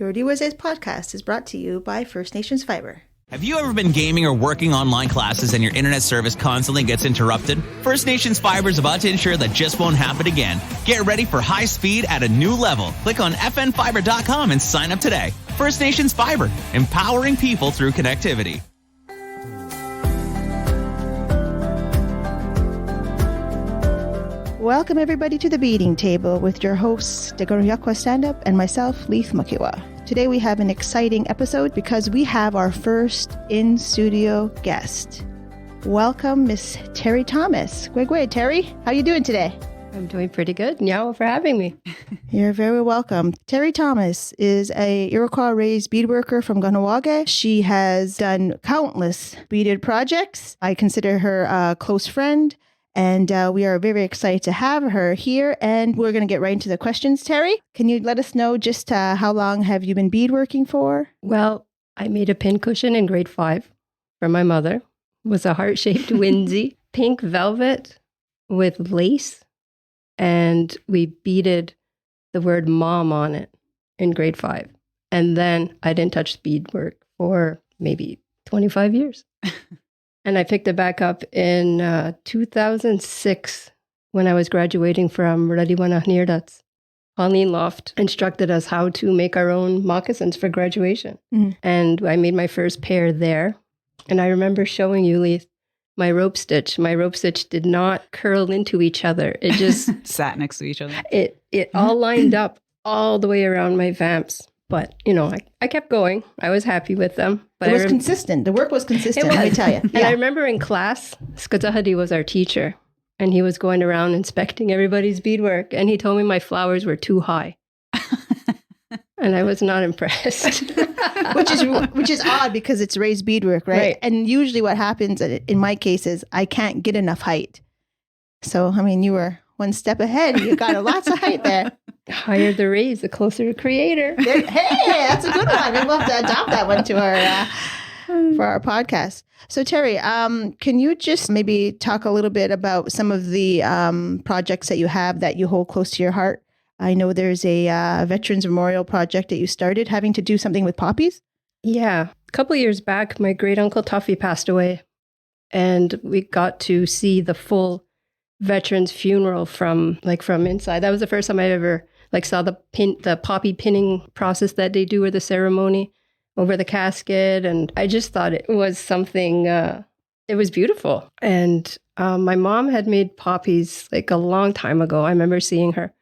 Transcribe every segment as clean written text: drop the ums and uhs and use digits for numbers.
Your DWSA's podcast is brought to you by First Nations Fiber. Have you ever been gaming or working online classes and your internet service constantly gets interrupted? First Nations Fiber is about to ensure that just won't happen again. Get ready for high speed at a new level. Click on fnfiber.com and sign up today. First Nations Fiber, empowering people through connectivity. Welcome everybody to the Beading Table with your hosts, Degoryakwa Standup and myself, Leith Mukiwa. Today we have an exciting episode because we have our first in-studio guest. Welcome, Miss Terri Thomas. Gwegwe, Terri, how you doing today? I'm doing pretty good. Nyao for having me. You're very welcome. Terri Thomas is a Iroquois-raised beadworker from Kahnawake. She has done countless beaded projects. I consider her a close friend. And we are very excited to have her here. And we're going to get right into the questions. Terri, can you let us know just how long have you been beadworking for? Well, I made a pincushion in grade 5 for my mother. It was a heart-shaped winsy, pink velvet with lace. And we beaded the word mom on it in grade 5. And then I didn't touch beadwork for maybe 25 years. And I picked it back up in 2006 when I was graduating from Radiwanahnirdats. Pauline Loft instructed us how to make our own moccasins for graduation. Mm-hmm. And I made my first pair there. And I remember showing you, Leith, my rope stitch. My rope stitch did not curl into each other. It just sat next to each other. It all lined up all the way around my vamps. But, you know, I kept going. I was happy with them. But it was consistent. The work was consistent, let me tell you. Yeah. I remember in class, Skazahadi was our teacher, and he was going around inspecting everybody's beadwork, and he told me my flowers were too high. And I was not impressed. which is odd because it's raised beadwork, right? And usually what happens in my case is I can't get enough height. So, I mean, you were one step ahead. You got lots of height there. Higher the raise, the closer to creator. Hey, that's a good one. Maybe we'll have to adopt that one to our for our podcast. So Terri, can you just maybe talk a little bit about some of the projects that you have that you hold close to your heart? I know there's a Veterans Memorial project that you started having to do something with poppies. Yeah. A couple of years back, my great uncle Tuffy passed away, and we got to see the full veterans funeral from inside. That was the first time I ever saw the poppy pinning process that they do, or the ceremony over the casket. And I just thought it was something, it was beautiful. And my mom had made poppies a long time ago. I remember seeing her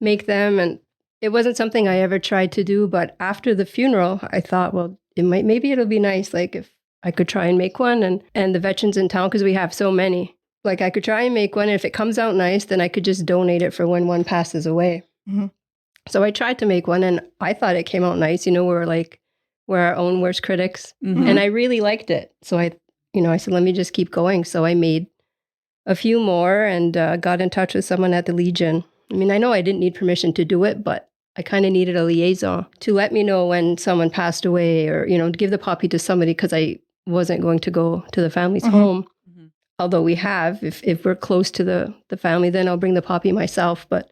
make them, and it wasn't something I ever tried to do. But after the funeral, I thought, well, maybe it'll be nice, if I could try and make one. And the veterans in town, because we have so many, I could try and make one. And if it comes out nice, then I could just donate it for when one passes away. Mm-hmm. So I tried to make one, and I thought it came out nice. We're our own worst critics. Mm-hmm. And I really liked it. So I said, let me just keep going. So I made a few more and got in touch with someone at the Legion. I mean, I know I didn't need permission to do it, but I kind of needed a liaison to let me know when someone passed away, or, to give the poppy to somebody, because I wasn't going to go to the family's mm-hmm. home. Mm-hmm. Although we have, if we're close to the family, then I'll bring the poppy myself. But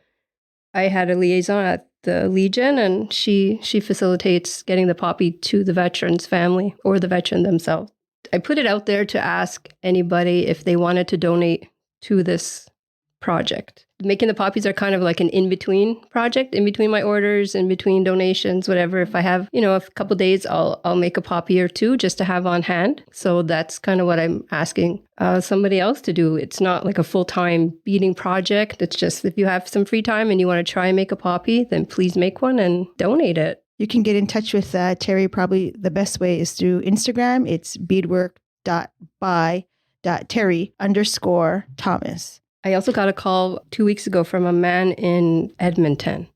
I had a liaison at the Legion, and she facilitates getting the poppy to the veteran's family or the veteran themselves. I put it out there to ask anybody if they wanted to donate to this project. Making the poppies are kind of like an in-between project, in between my orders, in between donations, whatever. If I have, a couple days, I'll make a poppy or two just to have on hand. So that's kind of what I'm asking somebody else to do. It's not like a full-time beading project. It's just if you have some free time and you want to try and make a poppy, then please make one and donate it. You can get in touch with Terri. Probably the best way is through Instagram. It's beadwork.by.terri_Thomas. I also got a call 2 weeks ago from a man in Edmonton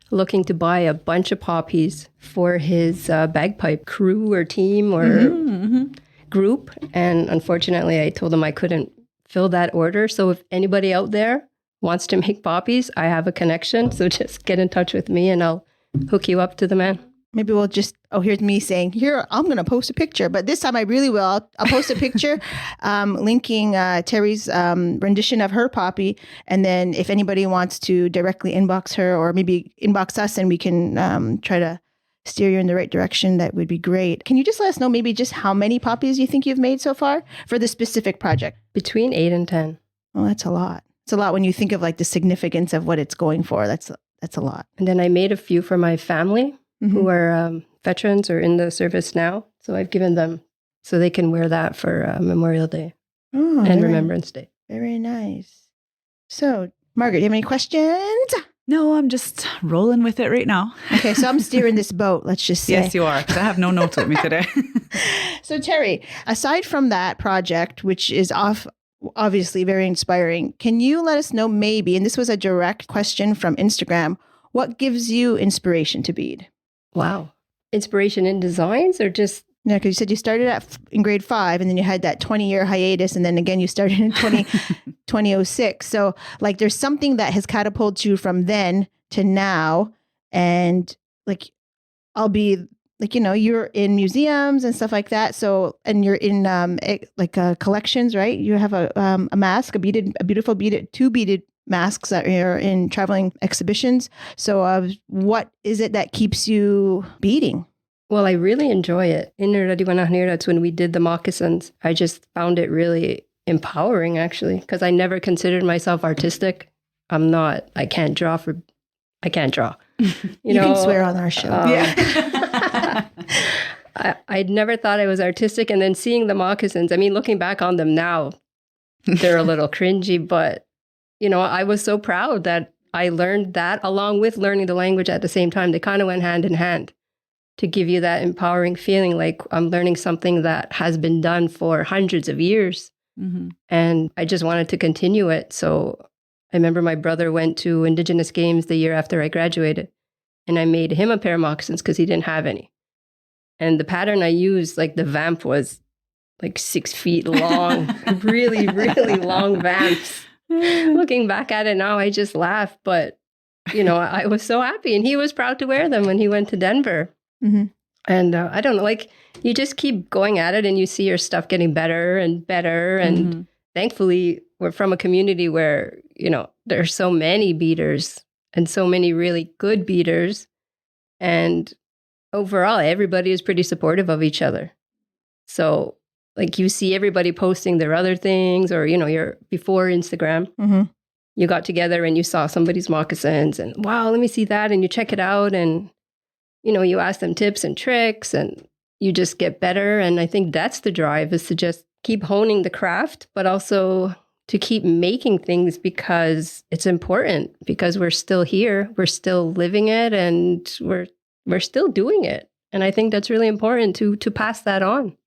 looking to buy a bunch of poppies for his bagpipe crew or team or group. And unfortunately, I told him I couldn't fill that order. So if anybody out there wants to make poppies, I have a connection. So just get in touch with me and I'll hook you up to the man. Maybe we'll just, here's me saying, here, I'm going to post a picture. But this time I really will. I'll post a picture linking Terri's rendition of her poppy. And then if anybody wants to directly inbox her or maybe inbox us, and we can try to steer you in the right direction, that would be great. Can you just let us know maybe just how many poppies you think you've made so far for this specific project? Between 8 and 10. Oh, that's a lot. It's a lot when you think of like the significance of what it's going for. That's a lot. And then I made a few for my family who are veterans or in the service now. So I've given them so they can wear that for Memorial Day and Remembrance Day. Very nice. So, Margaret, do you have any questions? No, I'm just rolling with it right now. Okay, so I'm steering this boat, let's just say. Yes, you are, because I have no notes with me today. So, Terri, aside from that project, which is obviously very inspiring, can you let us know maybe, and this was a direct question from Instagram, what gives you inspiration to bead? Wow. Inspiration in designs or just... Yeah, because you said you started in grade 5 and then you had that 20-year hiatus and then again you started in 2006. So like there's something that has catapulted you from then to now, and like I'll be like, you're in museums and stuff like that. So, and you're in collections, right? You have a mask, beautiful two beaded masks that are in traveling exhibitions. So what is it that keeps you beading? Well, I really enjoy it. That's when we did the moccasins. I just found it really empowering, actually, because I never considered myself artistic. I can't draw. You can swear on our show. Yeah. I'd never thought I was artistic. And then seeing the moccasins, I mean, looking back on them now, they're a little cringy, but, I was so proud that I learned that along with learning the language at the same time. They kind of went hand in hand to give you that empowering feeling like I'm learning something that has been done for hundreds of years. Mm-hmm. And I just wanted to continue it. So I remember my brother went to Indigenous Games the year after I graduated, and I made him a pair of moccasins because he didn't have any. And the pattern I used, like the vamp was like 6 feet long, really, really long vamps. Looking back at it now, I just laugh. But, I was so happy. And he was proud to wear them when he went to Denver. Mm-hmm. And I don't know, like you just keep going at it and you see your stuff getting better and better. And thankfully, we're from a community where, there are so many beaders and so many really good beaders. And overall, everybody is pretty supportive of each other. So like you see everybody posting their other things or, you're before Instagram, you got together and you saw somebody's moccasins and wow, let me see that. And you check it out and you ask them tips and tricks and you just get better. And I think that's the drive, is to just keep honing the craft, but also to keep making things because it's important, because we're still here, we're still living it, and we're still doing it. And I think that's really important to pass that on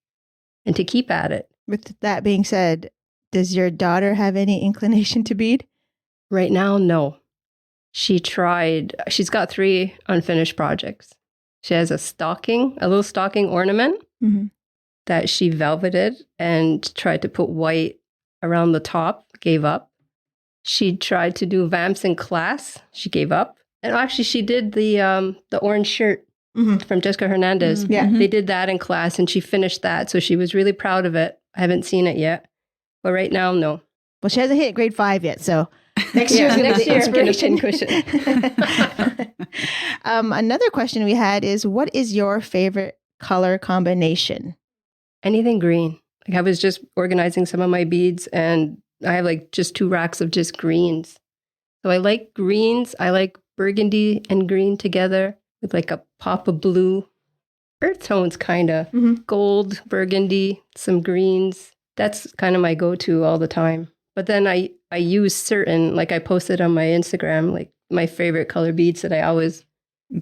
and to keep at it. With that being said, does your daughter have any inclination to bead? Right now, no. She tried. She's got 3 unfinished projects. She has a little stocking ornament that she velveted and tried to put white around the top, gave up. She tried to do vamps in class. She gave up. And actually, she did the orange shirt from Jessica Hernandez. Yeah. They did that in class and she finished that. So she was really proud of it. I haven't seen it yet. But right now, no. Well, she hasn't hit grade 5 yet, so next year is going to be the inspiration. Another question we had is, what is your favorite color combination? Anything green. Like I was just organizing some of my beads and I have like just 2 racks of just greens. So I like greens. I like burgundy and green together with like a pop of blue. Earth tones, kind of. Gold, burgundy, some greens. That's kind of my go-to all the time. But then I use certain, like I posted on my Instagram, like my favorite color beads that I always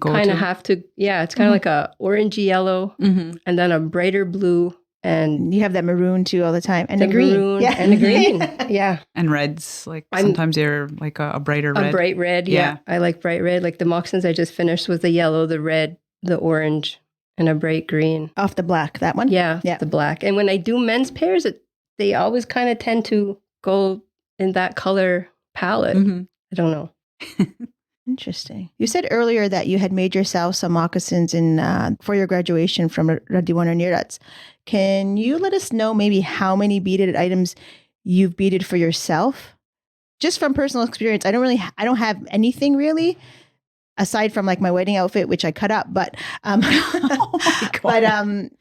kind of have to, it's kind of like a orangey yellow and then a brighter blue. And you have that maroon too all the time. And a green. Maroon and a green. Yeah. And reds, like sometimes they're like a brighter red. A bright red, yeah. I like bright red. Like the moccasins I just finished was the yellow, the red, the orange, and a bright green. Off the black, that one? Yeah, the black. And when I do men's pairs, they always kind of tend to go in that color palette. I don't know. Interesting. You said earlier that you had made yourself some moccasins for your graduation from Radiwana Nirats. Can you let us know maybe how many beaded items you've beaded for yourself? Just from personal experience, I don't have anything really. aside from like my wedding outfit, which I cut up, but Oh my God. but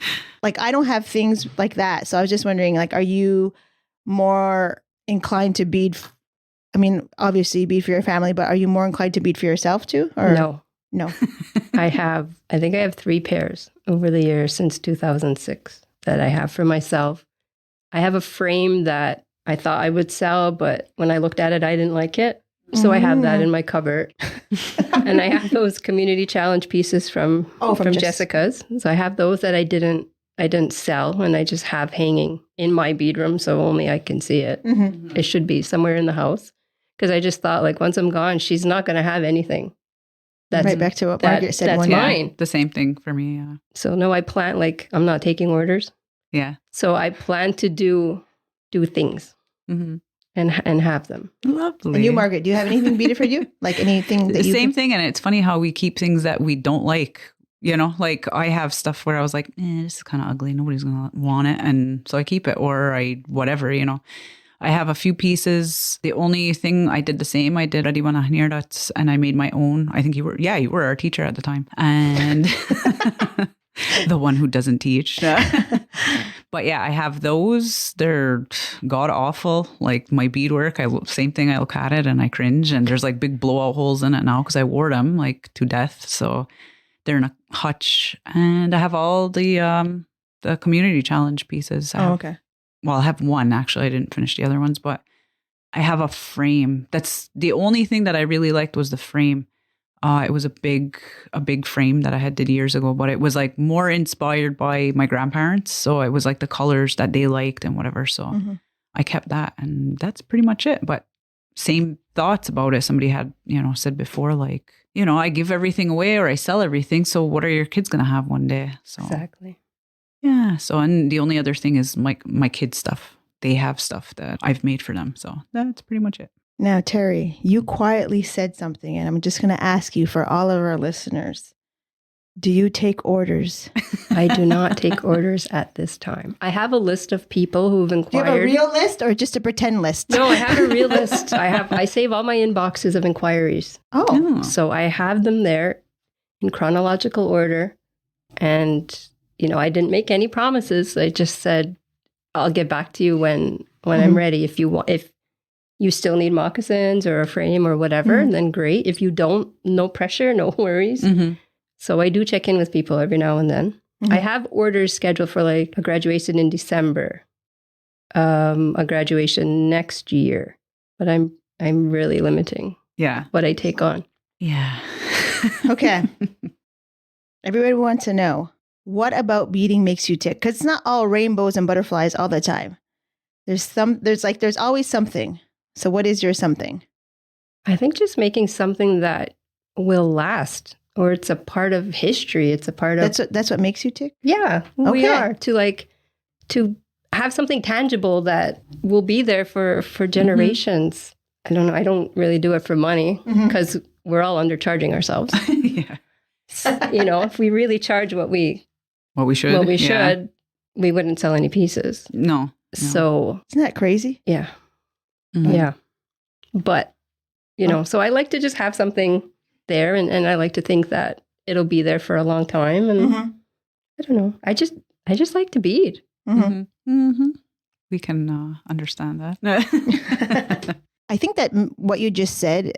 like I don't have things like that. So I was just wondering, like, are you more inclined to bead? I mean, obviously you bead for your family, but are you more inclined to bead for yourself too? Or no. I think I have 3 pairs over the years since 2006 that I have for myself. I have a frame that I thought I would sell, but when I looked at it, I didn't like it. So I have that in my cupboard. And I have those community challenge pieces from Jessica's. So I have those that I didn't sell, and I just have hanging in my bead room, so only I can see it. Mm-hmm. It should be somewhere in the house. Because I just thought, like, once I'm gone, she's not going to have anything. That's right back to what Margaret said. That's mine. The same thing for me. Yeah. So no, I plan, like, I'm not taking orders. Yeah. So I plan to do things. Mm-hmm. And have them. Lovely. And you, Margaret, do you have anything beaded for you? Like anything that you... Same thing. And it's funny how we keep things that we don't like. You know, like I have stuff where I was like, this is kind of ugly. Nobody's going to want it. And so I keep it, or whatever, you know. I have a few pieces. The only thing I did the same, I did Adiwana Hanirdat's, and I made my own. I think you were our teacher at the time. And the one who doesn't teach. But yeah, I have those. They're god awful. Like my beadwork, same thing. I look at it and I cringe. And there's like big blowout holes in it now because I wore them like to death. So they're in a hutch. And I have all the community challenge pieces. Okay. Well, I have one actually. I didn't finish the other ones, but I have a frame. That's the only thing that I really liked was the frame. It was a big frame that I did years ago, but it was like more inspired by my grandparents. So it was like the colors that they liked and whatever. So I kept that, and that's pretty much it. But same thoughts about it. Somebody had, said before, like, I give everything away or I sell everything. So what are your kids going to have one day? So exactly. Yeah. So, and the only other thing is my kids' stuff. They have stuff that I've made for them. So that's pretty much it. Now, Terri, you quietly said something, and I'm just going to ask you for all of our listeners. Do you take orders? I do not take orders at this time. I have a list of people who've inquired. Do you have a real list or just a pretend list? No, I have a real list. I save all my inboxes of inquiries. Oh. So I have them there in chronological order. And, I didn't make any promises. I just said, I'll get back to you when I'm ready. If you still need moccasins or a frame or whatever, then great. If you don't, no pressure, no worries. Mm-hmm. So I do check in with people every now and then. Mm-hmm. I have orders scheduled for like a graduation in December, a graduation next year, but I'm really limiting what I take on. Yeah. Okay. Everybody wants to know, what about beading makes you tick? Because it's not all rainbows and butterflies all the time. There's always something. So what is your something? I think just making something that will last, or it's a part of history. It's a part of... That's what makes you tick? Yeah, we are. To have something tangible that will be there for generations. I don't know. I don't really do it for money because we're all undercharging ourselves. Yeah. If we really charge what we should, we wouldn't sell any pieces. No. So... Isn't that crazy? Yeah. Mm-hmm. Yeah. But, so I like to just have something there, and I like to think that it'll be there for a long time. And I don't know. I just like to bead. Mm-hmm. Mm-hmm. We can understand that. I think that what you just said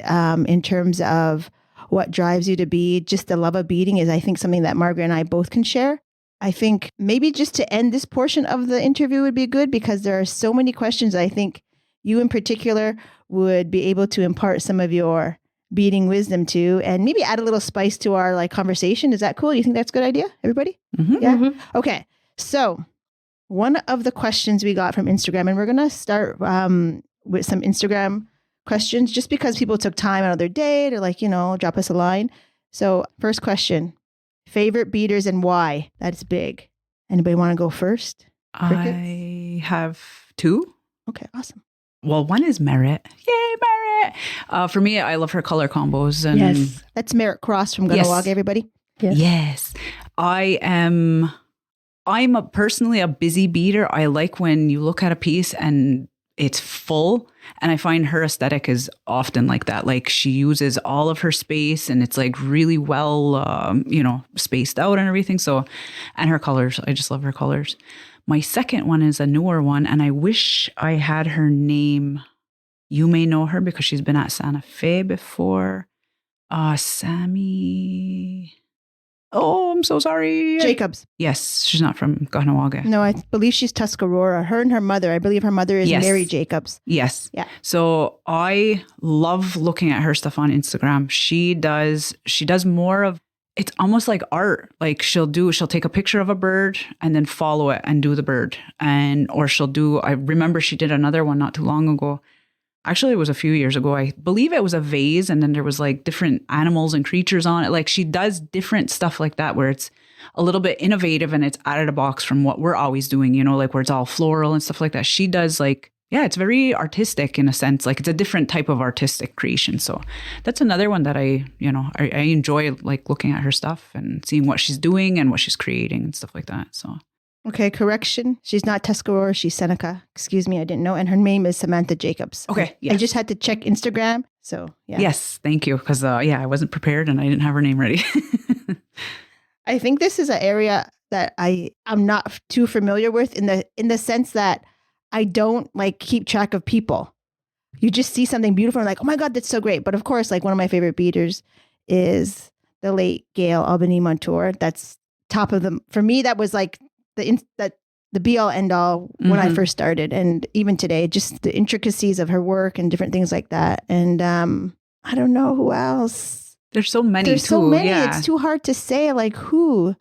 in terms of what drives you to bead, just the love of beading, is I think something that Margaret and I both can share. I think maybe just to end this portion of the interview would be good, because there are so many questions I think you in particular would be able to impart some of your beading wisdom to, and maybe add a little spice to our conversation. Is that cool? You think that's a good idea, everybody? Mm-hmm. Yeah? Mm-hmm. Okay. So one of the questions we got from Instagram, and we're going to start with some Instagram questions, just because people took time out of their day to drop us a line. So first question, favorite beaders and why? That's big. Anybody want to go first? Crickets? I have 2. Okay, awesome. Well, one is Merritt. Yay, Merritt! For me, I love her color combos. And yes. That's Merritt Cross from Kahnawake, everybody. Yes. I'm personally a busy beader. I like when you look at a piece and it's full. And I find her aesthetic is often like that. Like she uses all of her space and it's like really well, spaced out and everything. So, and her colors, I just love her colors. My second one is a newer one, and I wish I had her name. You may know her because she's been at Santa Fe before. Sammy. Oh, I'm so sorry. Jacobs. Yes, she's not from Kahnawake. No, I believe she's Tuscarora. Her and her mother. I believe her mother is Mary Jacobs. Yes. Yeah. So I love looking at her stuff on Instagram. She does more of, it's almost like art. Like she'll take a picture of a bird and then follow it and do the bird. Or I remember she did another one not too long ago. Actually, it was a few years ago. I believe it was a vase and then there was like different animals and creatures on it. Like she does different stuff like that where it's a little bit innovative and it's out of the box from what we're always doing, like where it's all floral and stuff like that. She does it's very artistic in a sense. Like it's a different type of artistic creation. So that's another one that I enjoy like looking at her stuff and seeing what she's doing and what she's creating and stuff like that. So. Okay, correction. She's not Tuscarora. She's Seneca. Excuse me, I didn't know. And her name is Samantha Jacobs. Okay, yes. I just had to check Instagram. So, yeah. Yes, thank you. Because, I wasn't prepared and I didn't have her name ready. I think this is an area that I'm not too familiar with in the sense that I don't like keep track of people. You just see something beautiful and like, oh my God, that's so great. But of course, like one of my favorite beaders is the late Gail Albany Montour. That's top of them. For me, that was like the be all end all when I first started. And even today, just the intricacies of her work and different things like that. And I don't know who else. There's so many. There's so many. Yeah. It's too hard to say like who.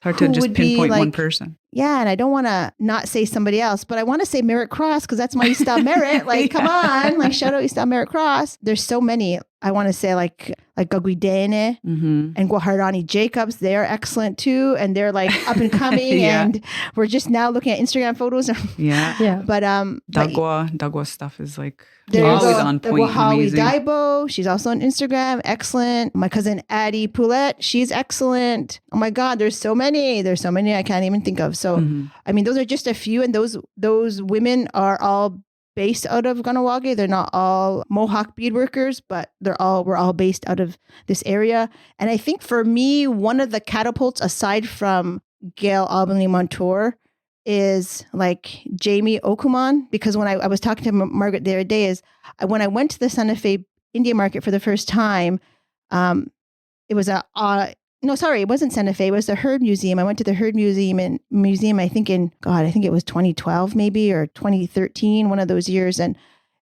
Hard to just pinpoint one person. Yeah, and I don't want to not say somebody else, but I want to say Merritt Cross because that's my Eastal Merritt. Like, come on, like shout out Eastal Merritt Cross. There's so many. I want to say like Gaguidene and Guaharani Jacobs. They're excellent too, and they're like up and coming. And we're just now looking at Instagram photos. Yeah. But Dagwa stuff is like always on point. Wahawi Daibo, she's also on Instagram. Excellent. My cousin Addie Poulette, she's excellent. Oh my God, there's so many. There's so many I can't even think of. So, I mean, those are just a few. And those women are all based out of Kahnawake. They're not all Mohawk beadworkers, but we're all based out of this area. And I think for me, one of the catapults, aside from Gail Albany Montour, is like Jamie Okuman. Because when I was talking to Margaret the other day, when I went to the Santa Fe India Market for the first time, it was it wasn't Santa Fe. It was the Herd Museum. I went to the Herd Museum, I think it was 2012 maybe, or 2013, one of those years. And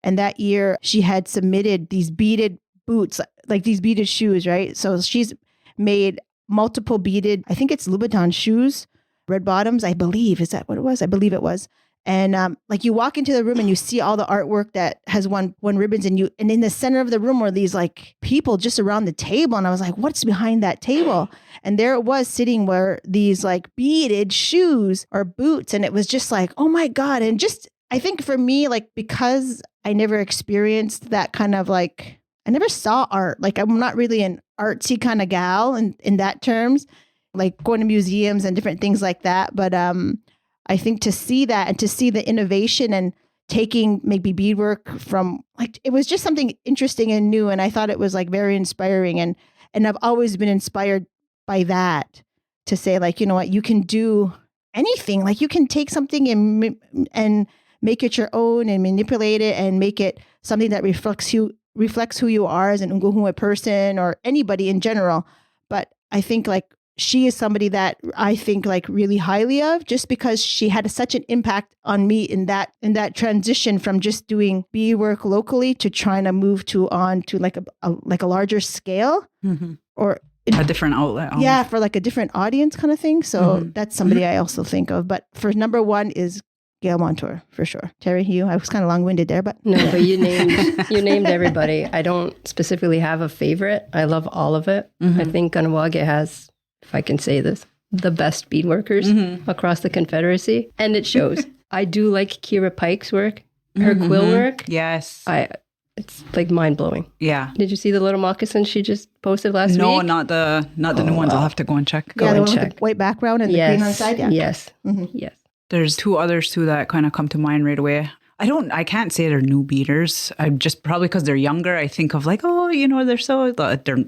that year she had submitted these beaded boots, like these beaded shoes, right? So she's made multiple beaded, I think it's Louboutin shoes, red bottoms, I believe. Is that what it was? I believe it was. And like you walk into the room and you see all the artwork that has won ribbons, and in the center of the room were these like people just around the table. And I was like, what's behind that table? And there it was sitting where these like beaded shoes or boots. And it was just like, oh my God. And just, I think for me, like, because I never experienced that kind of like, I never saw art. Like I'm not really an artsy kind of gal in that terms, like going to museums and different things like that. But, I think to see that and to see the innovation and taking maybe beadwork from like, it was just something interesting and new. And I thought it was like very inspiring. And I've always been inspired by that to say like, you know what, you can do anything. Like you can take something and make it your own and manipulate it and make it something that reflects who you are as an Nguhua person or anybody in general. But I think like, she is somebody that I think like really highly of, just because she had such an impact on me in that transition from just doing beadwork locally to trying to move on to like a larger scale or a different outlet. Almost. Yeah, for like a different audience kind of thing. So that's somebody I also think of. But for number one is Gail Montour for sure. Terri, I was kind of long-winded there, but no, but you named everybody. I don't specifically have a favorite. I love all of it. I think Kahnawake has, if I can say this, the best beadworkers across the Confederacy. And it shows. I do like Kira Pike's work, her quill work. Yes. It's like mind-blowing. Yeah. Did you see the little moccasins she just posted last week? No, not the new ones. I'll have to go and check. Go and check. With the white background and the green on the side. Yeah. Yes. Yes. There's two others too that kind of come to mind right away. I can't say they're new beaters. I'm just probably because they're younger. I think of like, oh, they're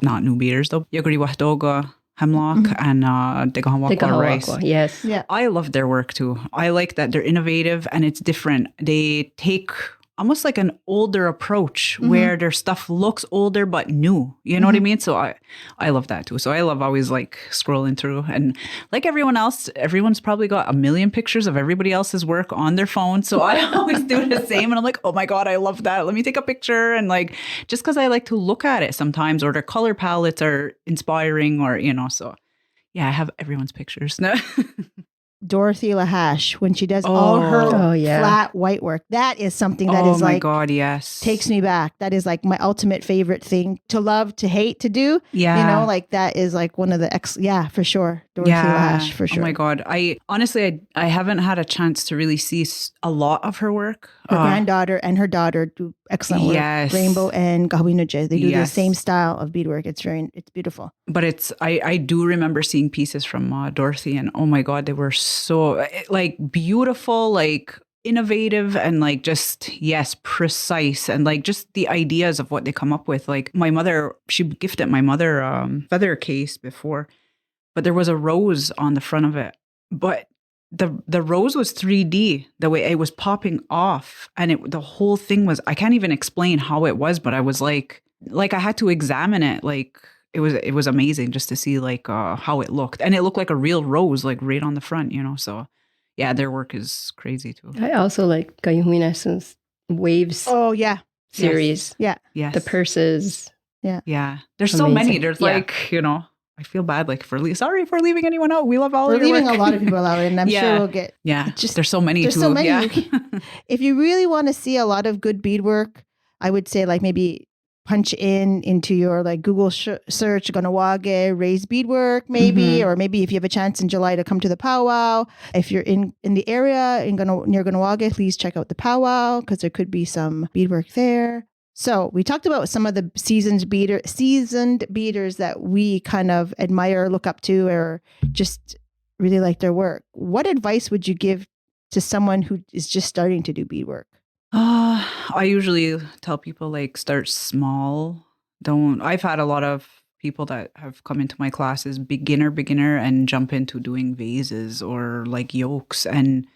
not new beaters though. Yaguri Wahdoga, Hemlock, and Kahnawake rice. Yes. Yeah. I love their work too. I like that they're innovative and it's different. They take almost like an older approach where their stuff looks older but new. You know what I mean? So I love that too. So I love always like scrolling through, and like everyone else, everyone's probably got a million pictures of everybody else's work on their phone. So I always do the same, and I'm like, oh my God, I love that. Let me take a picture. And like, just because I like to look at it sometimes, or their color palettes are inspiring, or so yeah, I have everyone's pictures. Dorothy Lahash, when she does all her flat white work, that is something that is like, oh my God, yes, takes me back. That is like my ultimate favorite thing to love, to hate, to do. Yeah. Like that is like one of the for sure. Dorothy Lahash, for sure. Oh my God. I honestly haven't had a chance to really see a lot of her work. Her granddaughter and her daughter do excellent work. Yes. Rainbow and Gahwinuje. They do the same style of beadwork. It's beautiful. But I do remember seeing pieces from Dorothy, and oh my God, they were so like beautiful, like innovative, and like just, precise, and like just the ideas of what they come up with. Like my mother, she gifted my mother feather case before, but there was a rose on the front of it. But the rose was 3D, the way it was popping off, and the whole thing was, I can't even explain how it was, but I was like I had to examine it. Like it was amazing just to see like how it looked, and it looked like a real rose, like right on the front, So yeah, their work is crazy too. I also like Gayuhuinas's Waves series. Yeah. Yes. The purses. Yeah. There's so many. There's like, I feel bad like sorry for leaving anyone out. We love all We're of your leaving work. a lot of people out, and I'm sure we'll get there's so many. There's too. so many. Yeah. If you really want to see a lot of good beadwork, I would say like maybe punch into your like Google search Kahnawake raised beadwork, maybe, or maybe if you have a chance in July to come to the powwow. If you're in the area near Kahnawake, please check out the powwow because there could be some beadwork there. So we talked about some of the seasoned beaders that we kind of admire, look up to, or just really like their work. What advice would you give to someone who is just starting to do beadwork? I usually tell people like start small. I've had a lot of people that have come into my classes, beginner, and jump into doing vases or like yokes. And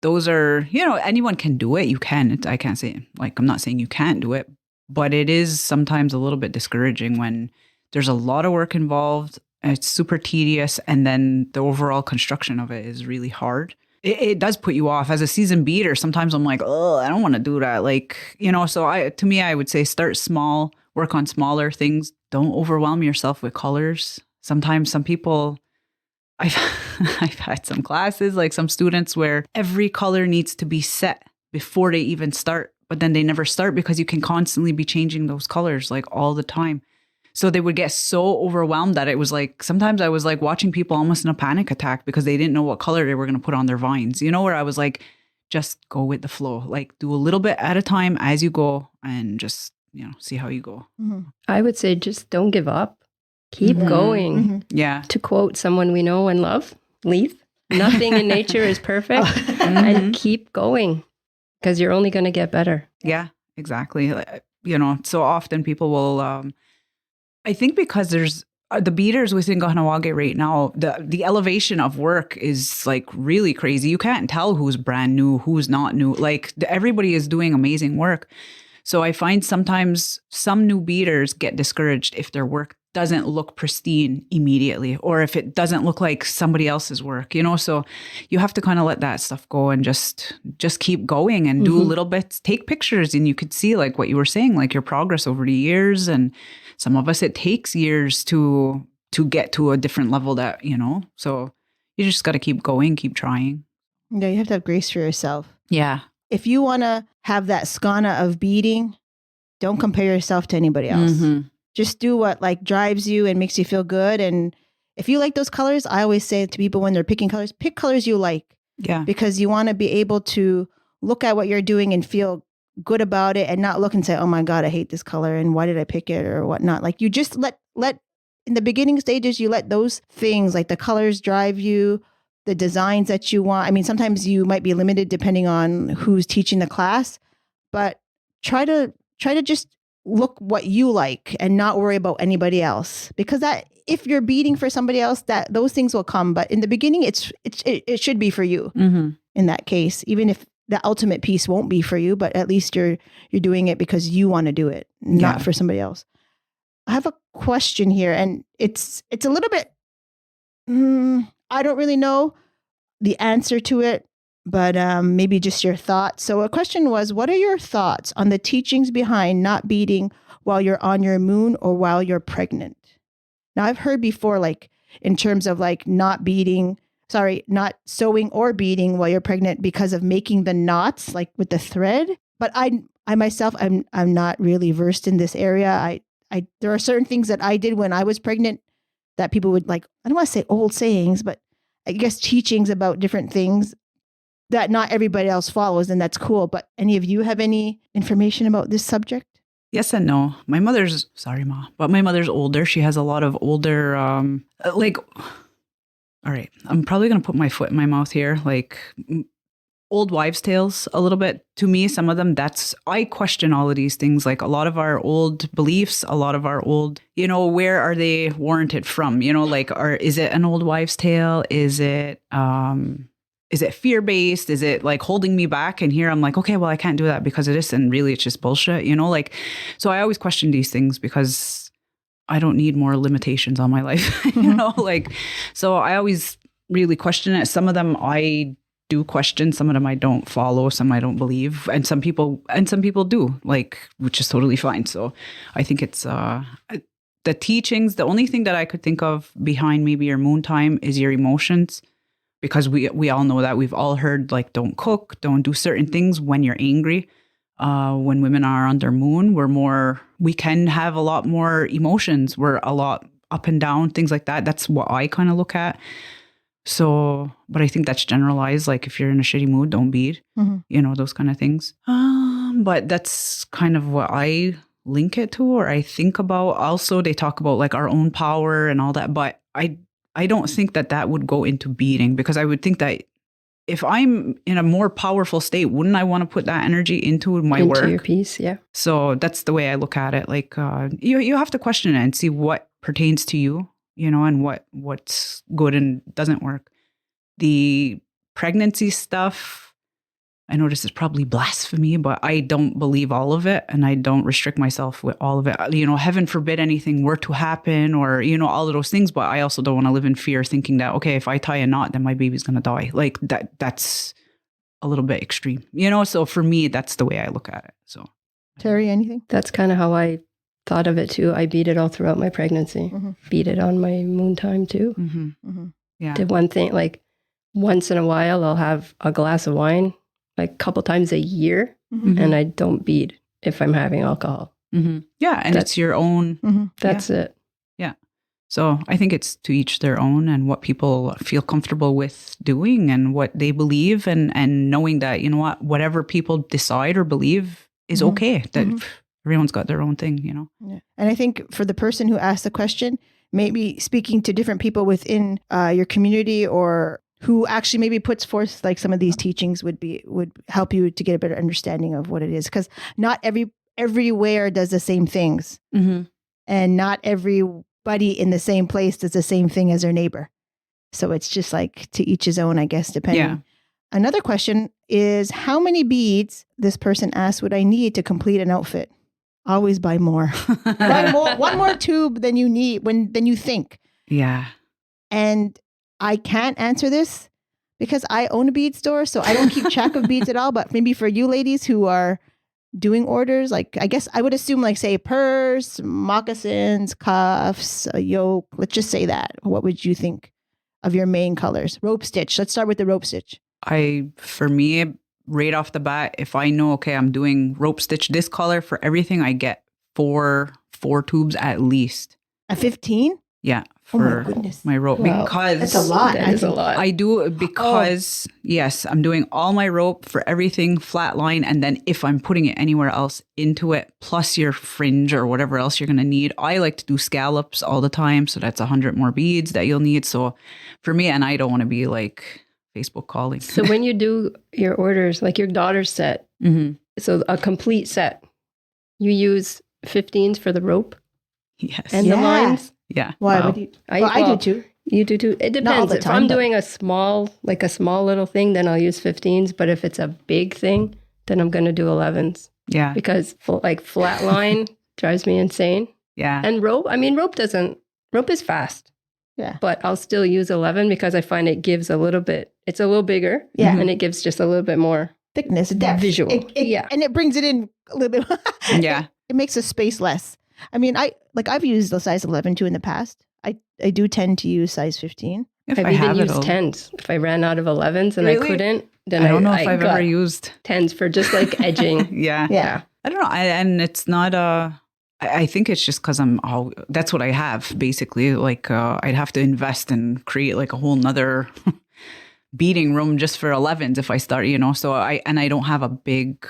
those are, anyone can do it. You can. I can't say, like, I'm not saying you can't do it, but it is sometimes a little bit discouraging when there's a lot of work involved. It's super tedious. And then the overall construction of it is really hard. It does put you off. As a seasoned beater, sometimes I'm like, oh, I don't want to do that. Like, so I would say start small, work on smaller things. Don't overwhelm yourself with colors. Sometimes some people, I've had some classes, like some students where every color needs to be set before they even start, but then they never start because you can constantly be changing those colors like all the time. So they would get so overwhelmed that it was like, sometimes I was like watching people almost in a panic attack because they didn't know what color they were going to put on their vines, where I was like, just go with the flow, like do a little bit at a time as you go and just, see how you go. Mm-hmm. I would say just don't give up. Keep going. Mm-hmm. Yeah. To quote someone we know and love, Leaf, nothing in nature is perfect, and keep going because you're only going to get better. Yeah, exactly. So often people will, I think because there's the beaders within Kahnawake right now, the elevation of work is like really crazy. You can't tell who's brand new, who's not new. Like everybody is doing amazing work. So I find sometimes some new beaders get discouraged if their work doesn't look pristine immediately, or if it doesn't look like somebody else's work, so you have to kind of let that stuff go and just keep going and do little bits, take pictures, and you could see like what you were saying, like your progress over the years. And some of us, it takes years to get to a different level that, so you just got to keep going, keep trying. Yeah, you have to have grace for yourself. Yeah. If you want to have that skana of beading, don't compare yourself to anybody else. Mm-hmm. Just do what like drives you and makes you feel good. And if you like those colors, I always say to people when they're picking colors, pick colors you like. Yeah. Because you want to be able to look at what you're doing and feel good about it and not look and say, oh my God, I hate this color and why did I pick it or whatnot. Like you just let in the beginning stages, you let those things like the colors drive you, the designs that you want. I mean, sometimes you might be limited depending on who's teaching the class, but try to just look what you like and not worry about anybody else, because that if you're beading for somebody else, that those things will come. But in the beginning, it should be for you. In that case, even if the ultimate piece won't be for you, but at least you're doing it because you want to do it, not for somebody else. I have a question here, and it's a little bit, I don't really know the answer to it, but maybe just your thoughts. So a question was, what are your thoughts on the teachings behind not beading while you're on your moon or while you're pregnant? Now, I've heard before, like in terms of like not sewing or beading while you're pregnant because of making the knots, like with the thread. But I myself, I'm not really versed in this area. There are certain things that I did when I was pregnant that people would like, I don't want to say old sayings, but I guess teachings about different things that not everybody else follows, and that's cool. But any of you have any information about this subject? Yes and no. My mother's older. She has a lot of older, all right, I'm probably going to put my foot in my mouth here, like old wives' tales a little bit. To me, some of them, I question all of these things, like a lot of our old beliefs, a lot of our old, where are they warranted from? Is it an old wives' tale? Is it fear-based? Is it like holding me back? And here I'm like, okay, well, I can't do that because of this. And really it's just bullshit, so I always question these things because I don't need more limitations on my life, so I always really question it. Some of them I do question, some of them I don't follow, some I don't believe. And some people do, which is totally fine. So I think it's, the teachings, the only thing that I could think of behind maybe your moon time is your emotions. Because we all know that. We've all heard like, don't cook, don't do certain things when you're angry. When women are on their moon, we can have a lot more emotions. We're a lot up and down, things like that. That's what I kind of look at. So, but I think that's generalized. Like if you're in a shitty mood, don't bead, those kind of things. But that's kind of what I link it to, or I think about. Also, they talk about like our own power and all that. But I don't think that would go into beading, because I would think that if I'm in a more powerful state, wouldn't I want to put that energy into my work? Into your piece, yeah. So that's the way I look at it. Like you have to question it and see what pertains to you, and what's good and doesn't work. The pregnancy stuff, I know this is probably blasphemy, but I don't believe all of it, and I don't restrict myself with all of it. Heaven forbid anything were to happen, or, all of those things. But I also don't want to live in fear thinking that, okay, if I tie a knot, then my baby's going to die. Like that's a little bit extreme, So for me, that's the way I look at it. So, Terri, anything? That's kind of how I thought of it too. I beaded all throughout my pregnancy, beaded on my moon time too. Yeah. Did one thing, like once in a while, I'll have a glass of wine, like a couple times a year, and I don't bead if I'm having alcohol. Yeah, and it's your own. That's it. Yeah. So I think it's to each their own, and what people feel comfortable with doing and what they believe, and knowing that, whatever people decide or believe is okay, that everyone's got their own thing, Yeah. And I think for the person who asked the question, maybe speaking to different people within your community, or who actually maybe puts forth like some of these teachings, would help you to get a better understanding of what it is. Because not everywhere does the same things, and not everybody in the same place does the same thing as their neighbor. So it's just like to each his own, I guess, depending. Yeah. Another question is, how many beads, this person asked, would I need to complete an outfit? Always buy more. one more tube than you need than you think. Yeah. And I can't answer this because I own a bead store, so I don't keep track of beads at all. But maybe for you ladies who are doing orders, like I guess I would assume, like say purse, moccasins, cuffs, a yoke. Let's just say that. What would you think of your main colors? Rope stitch. Let's start with the rope stitch. For me, right off the bat, if I know, okay, I'm doing rope stitch this color for everything, I get four tubes at least. A 15? Yeah. Oh my for goodness. my rope Wow. because That's a lot. That is a lot. I do because yes, I'm doing all my rope for everything flat line, and then if I'm putting it anywhere else into it, plus your fringe or whatever else you're gonna need. I like to do scallops all the time, so that's 100 more beads that you'll need. So for me, and I don't want to be like Facebook calling. So when you do your orders, like your daughter's set, so a complete set, you use 15s for the rope Yes. and the lines. Yeah. Why Wow. would you? I do too. You do too. It Not all depends. the If time, I'm but- doing a small little thing, then I'll use 15s. But if it's a big thing, then I'm going to do 11s Yeah. because flat line drives me insane. Yeah. And rope is fast. Yeah. But I'll still use 11 because I find it gives it's a little bigger. Yeah. And it gives just a little bit more. Thickness, depth. Visual. Yeah. And it brings it in a little bit. Yeah. It makes the space less. I mean, I've used the size 11 too in the past. I do tend to use size 15. If I've I even have used it all. 10s. If I ran out of 11s and I Really? couldn't, then I don't know if I I've got ever used. 10s for just like edging. Yeah. Yeah. I don't know. And it's not I think it's just because that's what I have basically. Like I'd have to invest and create like a whole nother beading room just for 11s if I start, so I don't have a big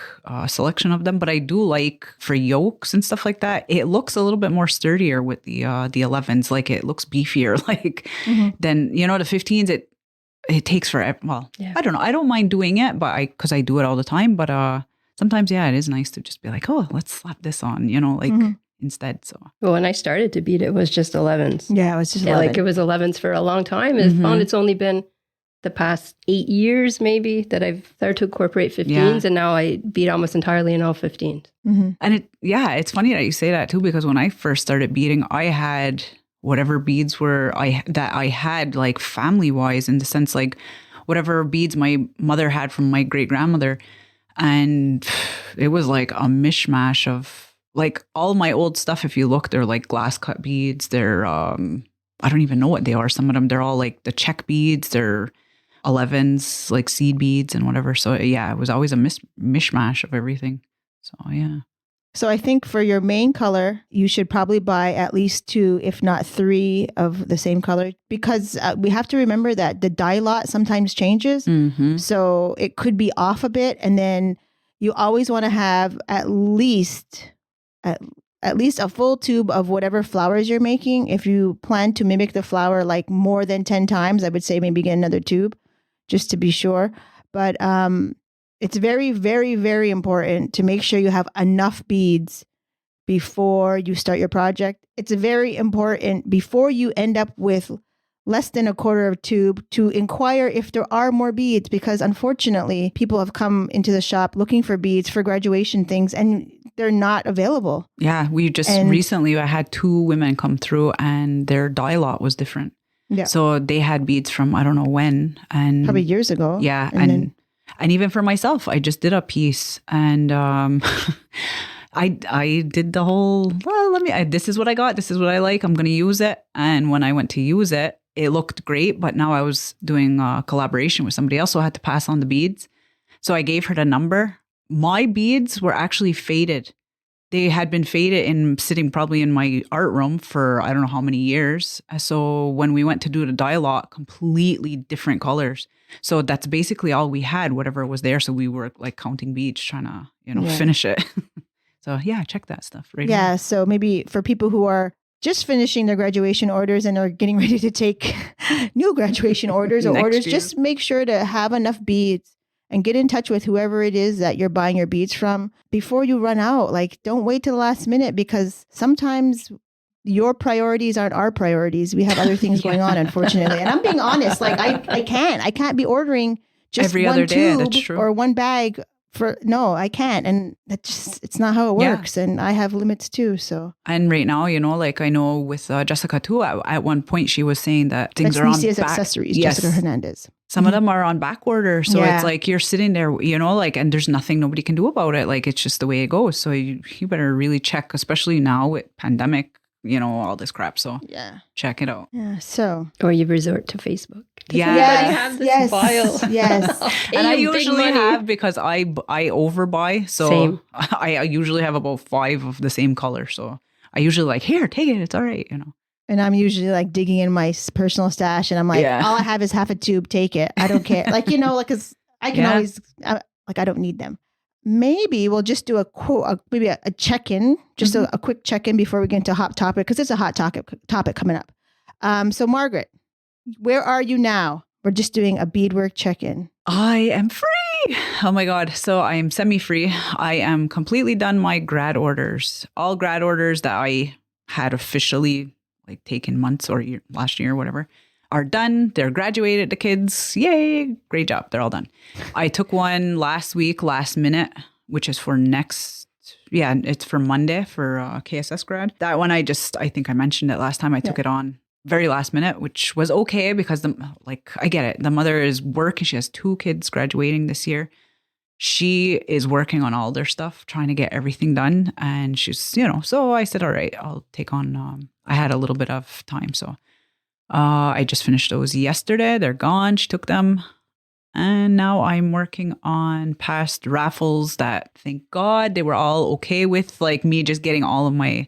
selection of them, but I do like for yokes and stuff like that. It looks a little bit more sturdier with the 11s. Like it looks beefier, like than, the 15s. It takes forever. Well, Yeah. I don't know. I don't mind doing it, but because I do it all the time, but sometimes, yeah, it is nice to just be like, oh, let's slap this on, instead. So Well, when I started to bead, it was just 11s. Yeah, it was just Yeah, 11. like it was 11s for a long time. I found it's only been the past 8 years maybe that I've started to incorporate 15s, Yeah. and now I bead almost entirely in all 15s. And it's funny that you say that too, because when I first started beading, I had whatever beads that I had like family wise, in the sense like whatever beads my mother had from my great grandmother. And it was like a mishmash of like all my old stuff. If you look, they're like glass cut beads. They're, I don't even know what they are. Some of them, they're all like the check beads. They're 11s, like seed beads and whatever. So yeah, it was always a mishmash of everything. So yeah. So I think for your main color, you should probably buy at least 2, if not 3 of the same color, because we have to remember that the dye lot sometimes changes. So it could be off a bit. And then you always want to have at least a full tube of whatever flowers you're making. If you plan to mimic the flower like more than 10 times, I would say maybe get another tube just to be sure. But it's very, very, very important to make sure you have enough beads before you start your project. It's very important before you end up with less than a quarter of a tube to inquire if there are more beads, because unfortunately people have come into the shop looking for beads for graduation things and they're not available. Yeah, we just recently, I had 2 women come through and their dye lot was different. Yeah. So they had beads from I don't know when, and Probably years ago. Yeah, And and even for myself, I just did a piece, and I did the whole. Well, this is what I got. This is what I like. I'm going to use it. And when I went to use it, it looked great. But now I was doing a collaboration with somebody else, so I had to pass on the beads. So I gave her the number. My beads were actually faded. They had been faded and sitting probably in my art room for I don't know how many years. So when we went to do the dye lot, completely different colors. So that's basically all we had, whatever was there. So we were like counting beads, trying to, finish it. So yeah, check that stuff. Right. Yeah. So maybe for people who are just finishing their graduation orders and are getting ready to take new graduation orders or Next orders, year. just make sure to have enough beads and get in touch with whoever it is that you're buying your beads from before you run out. Like, don't wait till the last minute, because sometimes your priorities aren't our priorities. We have other things going on, unfortunately. And I'm being honest, like I can't be ordering just Every one other day, tube that's true. or one bag no, I can't. And it's not how it Yeah. works. And I have limits too. So And right now, like I know with Jessica too, at one point she was saying that things are on Nicia's back. Accessories, Yes. Jessica Hernandez. Some of them are on back order. So Yeah. it's like you're sitting there, like, and there's nothing nobody can do about it. Like, it's just the way it goes. So you better really check, especially now with pandemic, all this crap. So Yeah. check it out. Yeah. So Or you resort to Facebook. Does Yeah. anybody have this Yes. file? Yes. I'll pay And I you big usually money. have, because I overbuy. So Same. I usually have about 5 of the same color. So I usually like, here, take it. It's all right. And I'm usually like digging in my personal stash and I'm like, all I have is half a tube. Take it. I don't care. Like, cause I can always, I don't need them. Maybe we'll just do maybe a check-in, just a quick check-in before we get into hot topic, because it's a hot topic coming up. So Margaret, where are you now? We're just doing a beadwork check-in. I am free. Oh my God. So I am semi-free. I am completely done my grad orders. All grad orders that I had officially like taken months or last year, whatever, are done. They're graduated, the kids. Yay. Great job. They're all done. I took one last week, last minute, which is for it's for Monday for KSS grad. That one I think I mentioned it last time. I took it on very last minute, which was okay because I get it. The mother is working. She has 2 kids graduating this year. She is working on all their stuff, trying to get everything done. And she's, so I said, all right, I'll take on, I had a little bit of time. So I just finished those yesterday. They're gone. She took them. And now I'm working on past raffles that, thank God, they were all okay with like me just getting all of my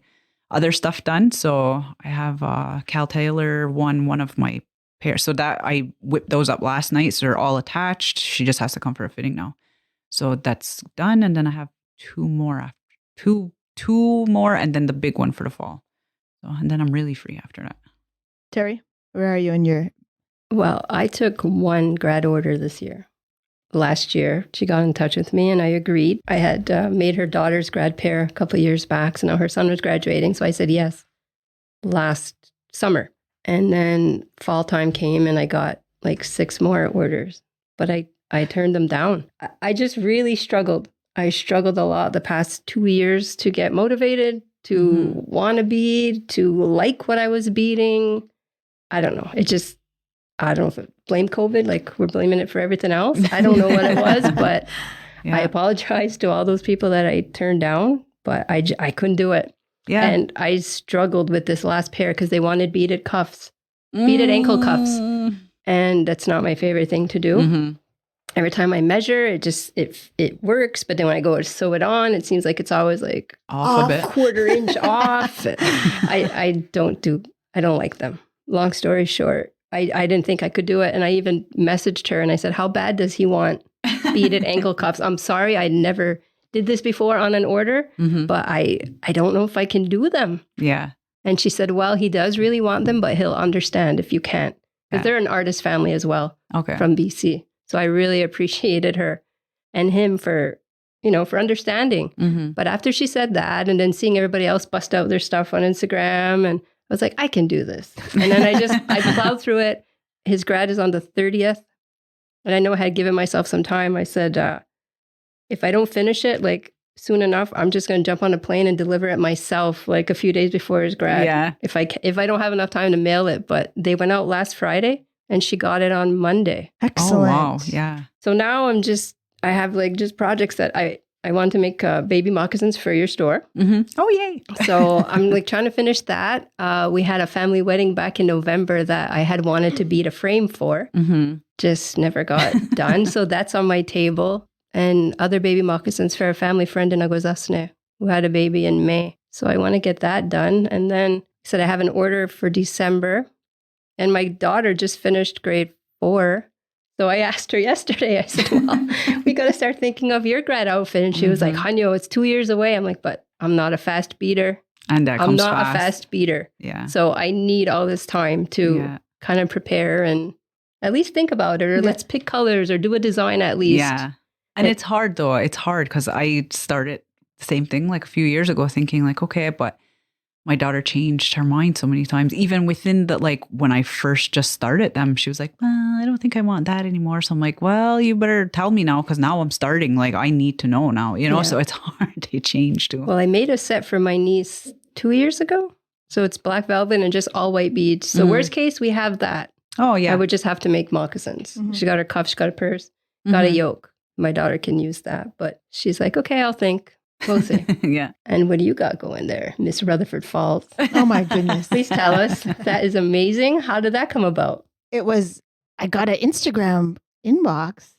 other stuff done. So I have Cal Taylor won one of my pairs. So that I whipped those up last night. So they're all attached. She just has to come for a fitting now. So that's done. And then I have 2 more two more, and then the big one for the fall. So, and then I'm really free after that. Terri, where are you in your... Well, I took 1 grad order this year. Last year, she got in touch with me and I agreed. I had made her daughter's grad pair a couple of years back. So now her son was graduating. So I said yes last summer. And then fall time came and I got like 6 more orders. But I turned them down. I just really struggled. I struggled a lot the past 2 years to get motivated, to want to bead, to like what I was beading. I don't know. I don't know if blame COVID, like we're blaming it for everything else. I don't know what it was, but I apologize to all those people that I turned down, but I couldn't do it. Yeah. And I struggled with this last pair because they wanted beaded cuffs, beaded ankle cuffs. And that's not my favorite thing to do. Mm-hmm. Every time I measure, it works. But then when I go to sew it on, it seems like it's always like off a bit, quarter inch off. I don't like them. Long story short, I didn't think I could do it. And I even messaged her and I said, how bad does he want beaded ankle cuffs? I'm sorry, I never did this before on an order, but I don't know if I can do them. Yeah. And she said, well, he does really want them, but he'll understand if you can't. Because they're an artist family as well from BC. So I really appreciated her and him for understanding. But after she said that and then seeing everybody else bust out their stuff on Instagram, and I was like, I can do this. And then I plowed through it. His grad is on the 30th. And I know I had given myself some time. I said, if I don't finish it like soon enough, I'm just going to jump on a plane and deliver it myself like a few days before his grad. Yeah. If I don't have enough time to mail it. But they went out last Friday and she got it on Monday. Excellent. Oh, wow. Yeah. So now I have like just projects that I want to make baby moccasins for your store. Oh, yay. So I'm like trying to finish that. We had a family wedding back in November that I had wanted to bead a frame for. Just never got done. So that's on my table. And other baby moccasins for a family friend in Agwazasne who had a baby in May. So I want to get that done. And then I said I have an order for December. And my daughter just finished grade 4. So I asked her yesterday, I said, well, we got to start thinking of your grad outfit. And she was like, Hanyo, it's 2 years away. I'm like, but I'm not a fast beater. And that comes fast. I'm not a fast beater. Yeah. So I need all this time to kind of prepare and at least think about it. Or let's pick colors or do a design at least. Yeah. And it's hard though. It's hard because I started the same thing like a few years ago thinking like, okay, but my daughter changed her mind so many times. Even within the, like when I first just started them, she was like, well, I don't think I want that anymore. So I'm like, well, you better tell me now because now I'm starting. Like I need to know now, so it's hard to change too. Well, I made a set for my niece 2 years ago. So it's black velvet and just all white beads. So worst case, we have that. Oh, yeah. I would just have to make moccasins. She got her cuff, she got a purse, got a yoke. My daughter can use that. But she's like, okay, I'll think. We'll see. Yeah. And what do you got going there, Miss Rutherford Falls? Oh, my goodness. Please tell us. That is amazing. How did that come about? I got an Instagram inbox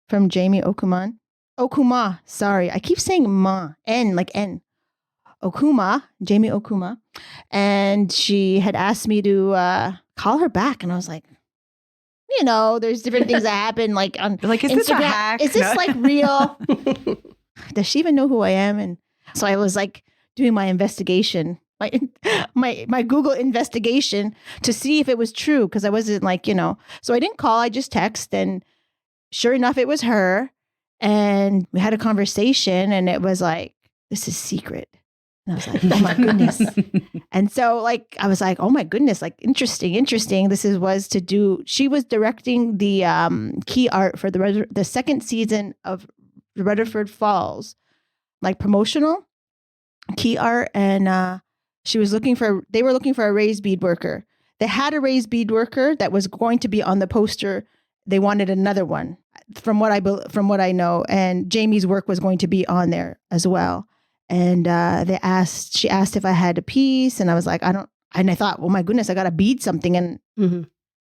from Jamie Okuma. Sorry. I keep saying ma, N, like N. Jamie Okuma, and she had asked me to call her back, and I was like, there's different things that happen like on Like, is Instagram. this a hack? Is this like real? Does she even know who I am? And so I was like doing my investigation, my Google investigation to see if it was true, because I wasn't like, so I didn't call, I just text, and sure enough, it was her. And we had a conversation, and it was like, this is secret. And I was like, oh my goodness. And so like, I was like, oh my goodness, like interesting. She was directing the key art for the second season of Rutherford Falls, like promotional key art. And they were looking for a raised beadworker. They had a raised beadworker that was going to be on the poster. They wanted another one from what I know. And Jamie's work was going to be on there as well. And she asked if I had a piece, and I was like, I don't, and I thought, oh my goodness, I got to bead something. And,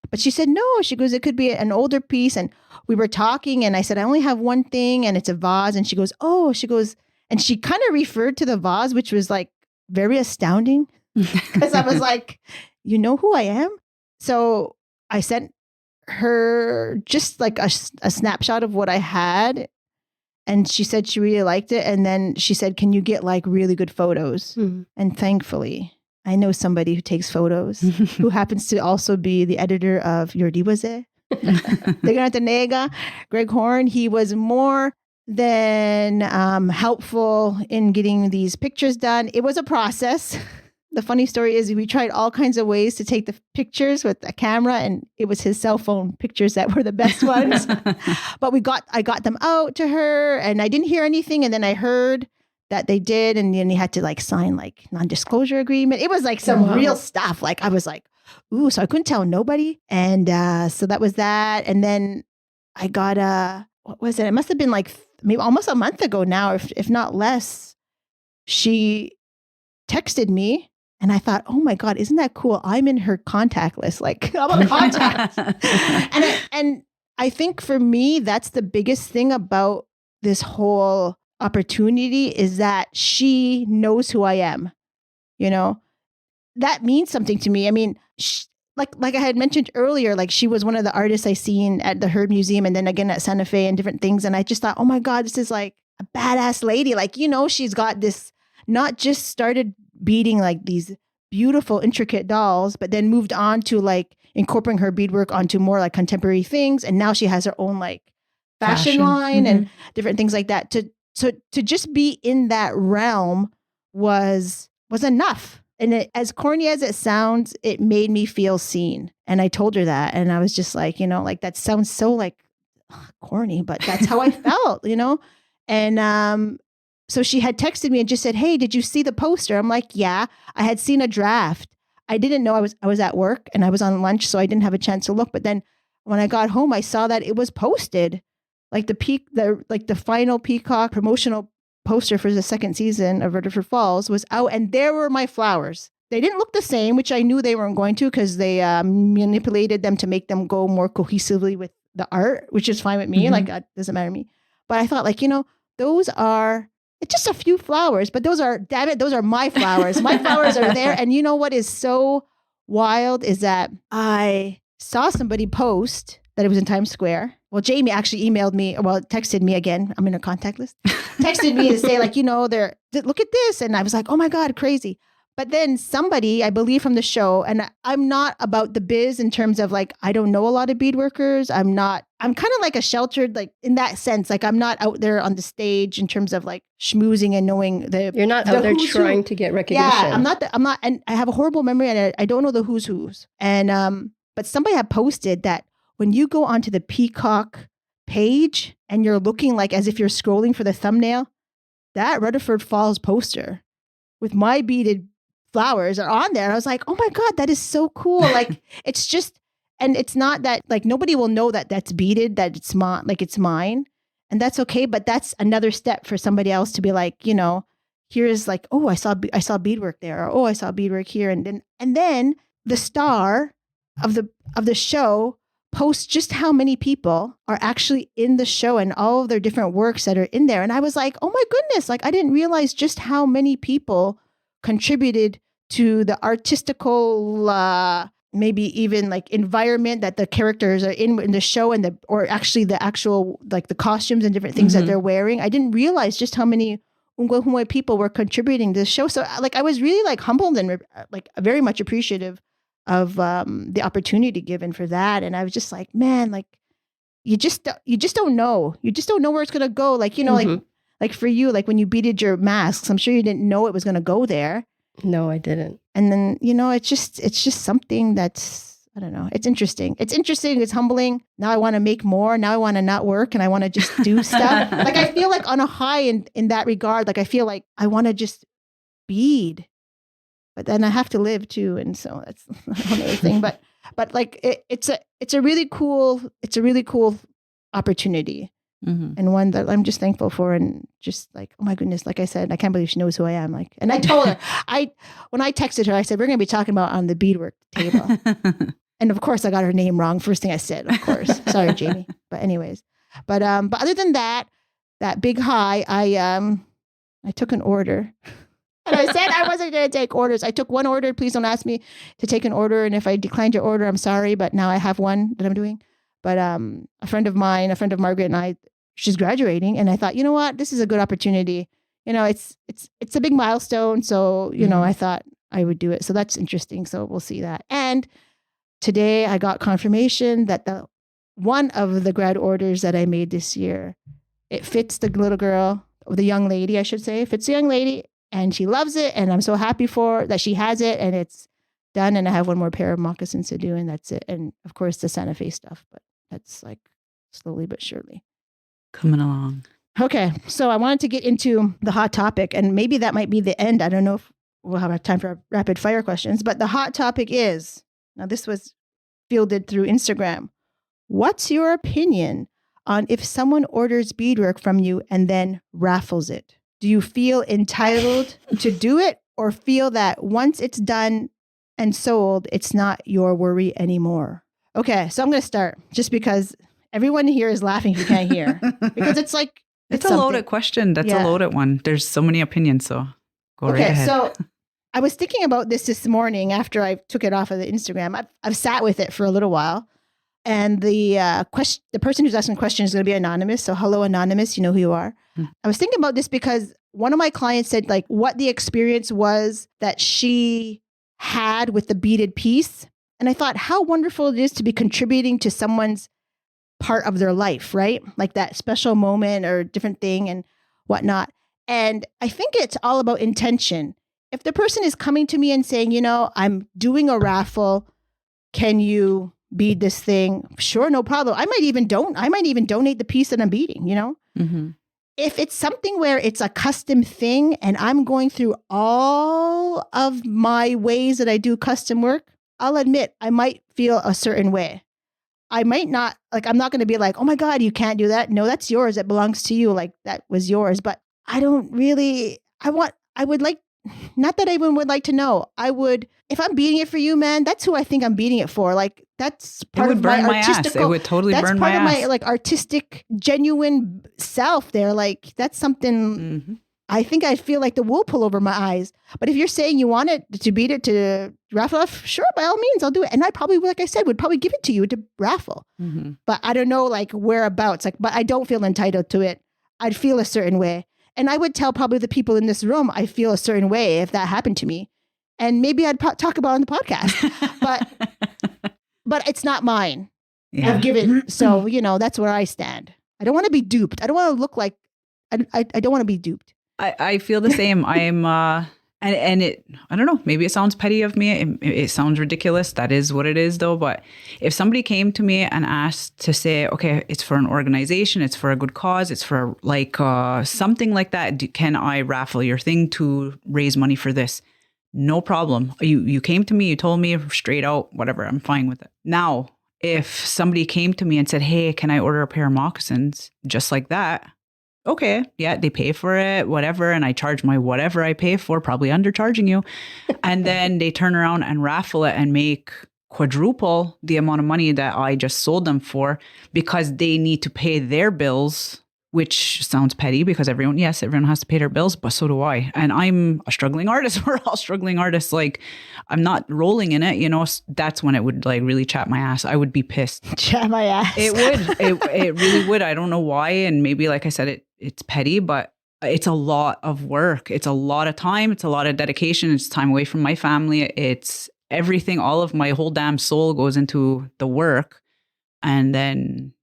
but she said, no, she goes, it could be an older piece. And we were talking, and I said, I only have one thing, and it's a vase. And she goes, and she kind of referred to the vase, which was like very astounding, because I was like, you know who I am? So I sent her just like a snapshot of what I had. And she said she really liked it. And then she said, can you get like really good photos? And thankfully, I know somebody who takes photos, who happens to also be the editor of Yordiwaze. Nega, Greg Horn. He was more than helpful in getting these pictures done. It was a process. The funny story is we tried all kinds of ways to take the pictures with a camera, and it was his cell phone pictures that were the best ones. But I got them out to her, and I didn't hear anything. And then I heard that they did, and then he had to like sign like non-disclosure agreement. It was like some real stuff. Like I was like, ooh, so I couldn't tell nobody. And so that was that. And then I got what was it? It must have been like maybe almost a month ago now, if not less. She texted me. And I thought, oh my God, isn't that cool? I'm in her contact list. Like I'm a contact. and I think for me, that's the biggest thing about this whole opportunity, is that she knows who I am. That means something to me. I mean, like I had mentioned earlier, like she was one of the artists I seen at the Herb Museum, and then again at Santa Fe and different things. And I just thought, oh my God, this is like a badass lady. Like, she's got this, not just started beading like these beautiful, intricate dolls, but then moved on to like incorporating her beadwork onto more like contemporary things. And now she has her own like fashion line and different things like that. To just be in that realm was enough. And as corny as it sounds, it made me feel seen. And I told her that. And I was just like, like that sounds so like corny, but that's how I felt, And so she had texted me and just said, hey, did you see the poster? I'm like, yeah, I had seen a draft. I didn't know I was at work and I was on lunch, so I didn't have a chance to look. But then when I got home, I saw that it was posted. Like the final Peacock promotional poster for the second season of Rutherford Falls was out, and there were my flowers. They didn't look the same, which I knew they weren't going to, because they manipulated them to make them go more cohesively with the art, which is fine with me. Like, it doesn't matter to me. But I thought, like, those are, it's just a few flowers, but those are my flowers. My flowers are there. And you know what is so wild is that I saw somebody post that it was in Times Square. Well, Jamie actually texted me again. I'm in her contact list. Texted me to say, like, look at this. And I was like, oh my God, crazy. But then somebody, I believe from the show, and I'm not about the biz in terms of like, I don't know a lot of beadworkers. I'm kind of like a sheltered, like in that sense, like I'm not out there on the stage in terms of like schmoozing and knowing You're not out there trying to get recognition. Yeah, I'm not, and I have a horrible memory, and I don't know the who's. And, but somebody had posted that when you go onto the Peacock page and you're looking like as if you're scrolling for the thumbnail, that Rutherford Falls poster with my beaded flowers are on there. And I was like, oh my God, that is so cool. Like, it's just, and it's not that, like, nobody will know that that's beaded, that it's it's mine. And that's okay. But that's another step for somebody else to be like, here's like, oh, I saw beadwork there. Or, oh, I saw beadwork here. And then the star of the show posts just how many people are actually in the show and all of their different works that are in there. And I was like, oh my goodness, like I didn't realize just how many people contributed to the artistical, maybe even like environment that the characters are in the show, and or actually the actual, like the costumes and different things that they're wearing. I didn't realize just how many Ungwe people were contributing to the show. So like, I was really like humbled and like very much appreciative of the opportunity given for that. And I was just like, man, like you just don't know. You just don't know where it's going to go. Like, you know, like for you, like when you beaded your masks, I'm sure you didn't know it was going to go there. No, I didn't. And then, you know, it's just something that's, I don't know. It's interesting. It's humbling. Now I want to make more. Now I want to not work and I want to just do stuff. Like, I feel like on a high in that regard, like I feel like I want to just bead, but then I have to live too. And so that's another thing, but like it's a really cool opportunity. And one that I'm just thankful for, and just like, oh my goodness, like I said, I can't believe she knows who I am. Like, and I told her, when I texted her, I said, we're going to be talking about on the Beadwork Table. And of course I got her name wrong. First thing I said, of course, sorry, Jamie. But anyways, but other than that big high, I took an order. And I said I wasn't going to take orders. I took one order. Please don't ask me to take an order. And if I declined your order, I'm sorry, but now I have one that I'm doing. But a friend of Margaret and I, she's graduating, and I thought, you know what, this is a good opportunity. You know, it's a big milestone, so you know, I thought I would do it. So that's interesting. So we'll see that. And today I got confirmation that one of the grad orders that I made this year, it fits the little girl, or the young lady, I should say, fits the young lady, and she loves it, and I'm so happy for that she has it, and it's done. And I have one more pair of moccasins to do, and that's it. And of course the Santa Fe stuff, but that's like slowly but surely coming along. Okay. So I wanted to get into the hot topic, and maybe that might be the end. I don't know if we'll have time for rapid fire questions, but the hot topic is, now this was fielded through Instagram. What's your opinion on if someone orders beadwork from you and then raffles it? Do you feel entitled to do it, or feel that once it's done and sold, it's not your worry anymore? Okay, so I'm going to start just because everyone here is laughing if you can't hear. Because it's like... It's a loaded question. That's a loaded one. There's so many opinions, so go right ahead. So I was thinking about this morning after I took it off of the Instagram. I've sat with it for a little while. And the person who's asking the question is going to be anonymous. So hello, anonymous. You know who you are. I was thinking about this because one of my clients said like what the experience was that she had with the beaded piece. And I thought how wonderful it is to be contributing to someone's part of their life, right? Like that special moment or different thing and whatnot. And I think it's all about intention. If the person is coming to me and saying, you know, I'm doing a raffle, can you bead this thing? Sure, no problem. I might even donate the piece that I'm beading, you know? Mm-hmm. If it's something where it's a custom thing and I'm going through all of my ways that I do custom work, I'll admit I might feel a certain way. I might not, like, I'm not going to be like, oh my God, you can't do that. No, that's yours. That belongs to you. Like that was yours. But I don't really, I would like, not that I even would like to know. I would, if I'm beading it for you, man, that's who I think I'm beading it for. Like that's part of my artistic. It would totally burn my ass. That's part of my like artistic, genuine self there. Like that's something I think I feel like the wool pull over my eyes. But if you're saying you want it to bead it to raffle off, sure, by all means, I'll do it. And I probably, like I said, would probably give it to you to raffle. Mm-hmm. But I don't know like whereabouts. Like, but I don't feel entitled to it. I'd feel a certain way. And I would tell probably the people in this room, I feel a certain way if that happened to me. And maybe I'd talk about it on the podcast. But it's not mine. Yeah. I've given. So, you know, that's where I stand. I don't want to be duped. I don't want to look like, I don't want to be duped. I feel the same. I'm, and it, I don't know, maybe it sounds petty of me. It sounds ridiculous. That is what it is though. But if somebody came to me and asked to say, okay, it's for an organization, it's for a good cause, it's for like something like that. Can I raffle your thing to raise money for this? No problem. You came to me, you told me straight out, whatever, I'm fine with it. Now, if somebody came to me and said, hey, can I order a pair of moccasins? Just like that. Okay, yeah, they pay for it, whatever, and I charge my whatever I pay for, probably undercharging you. And then they turn around and raffle it and make quadruple the amount of money that I just sold them for because they need to pay their bills which sounds petty because everyone has to pay their bills, but so do I. And I'm a struggling artist. We're all struggling artists. Like, I'm not rolling in it, that's when it would like really chat my ass. I would be pissed. Chat my ass. It would. It really would. I don't know why. And maybe, like I said, it's petty, but it's a lot of work. It's a lot of time. It's a lot of dedication. It's time away from my family. It's everything. All of my whole damn soul goes into the work. And then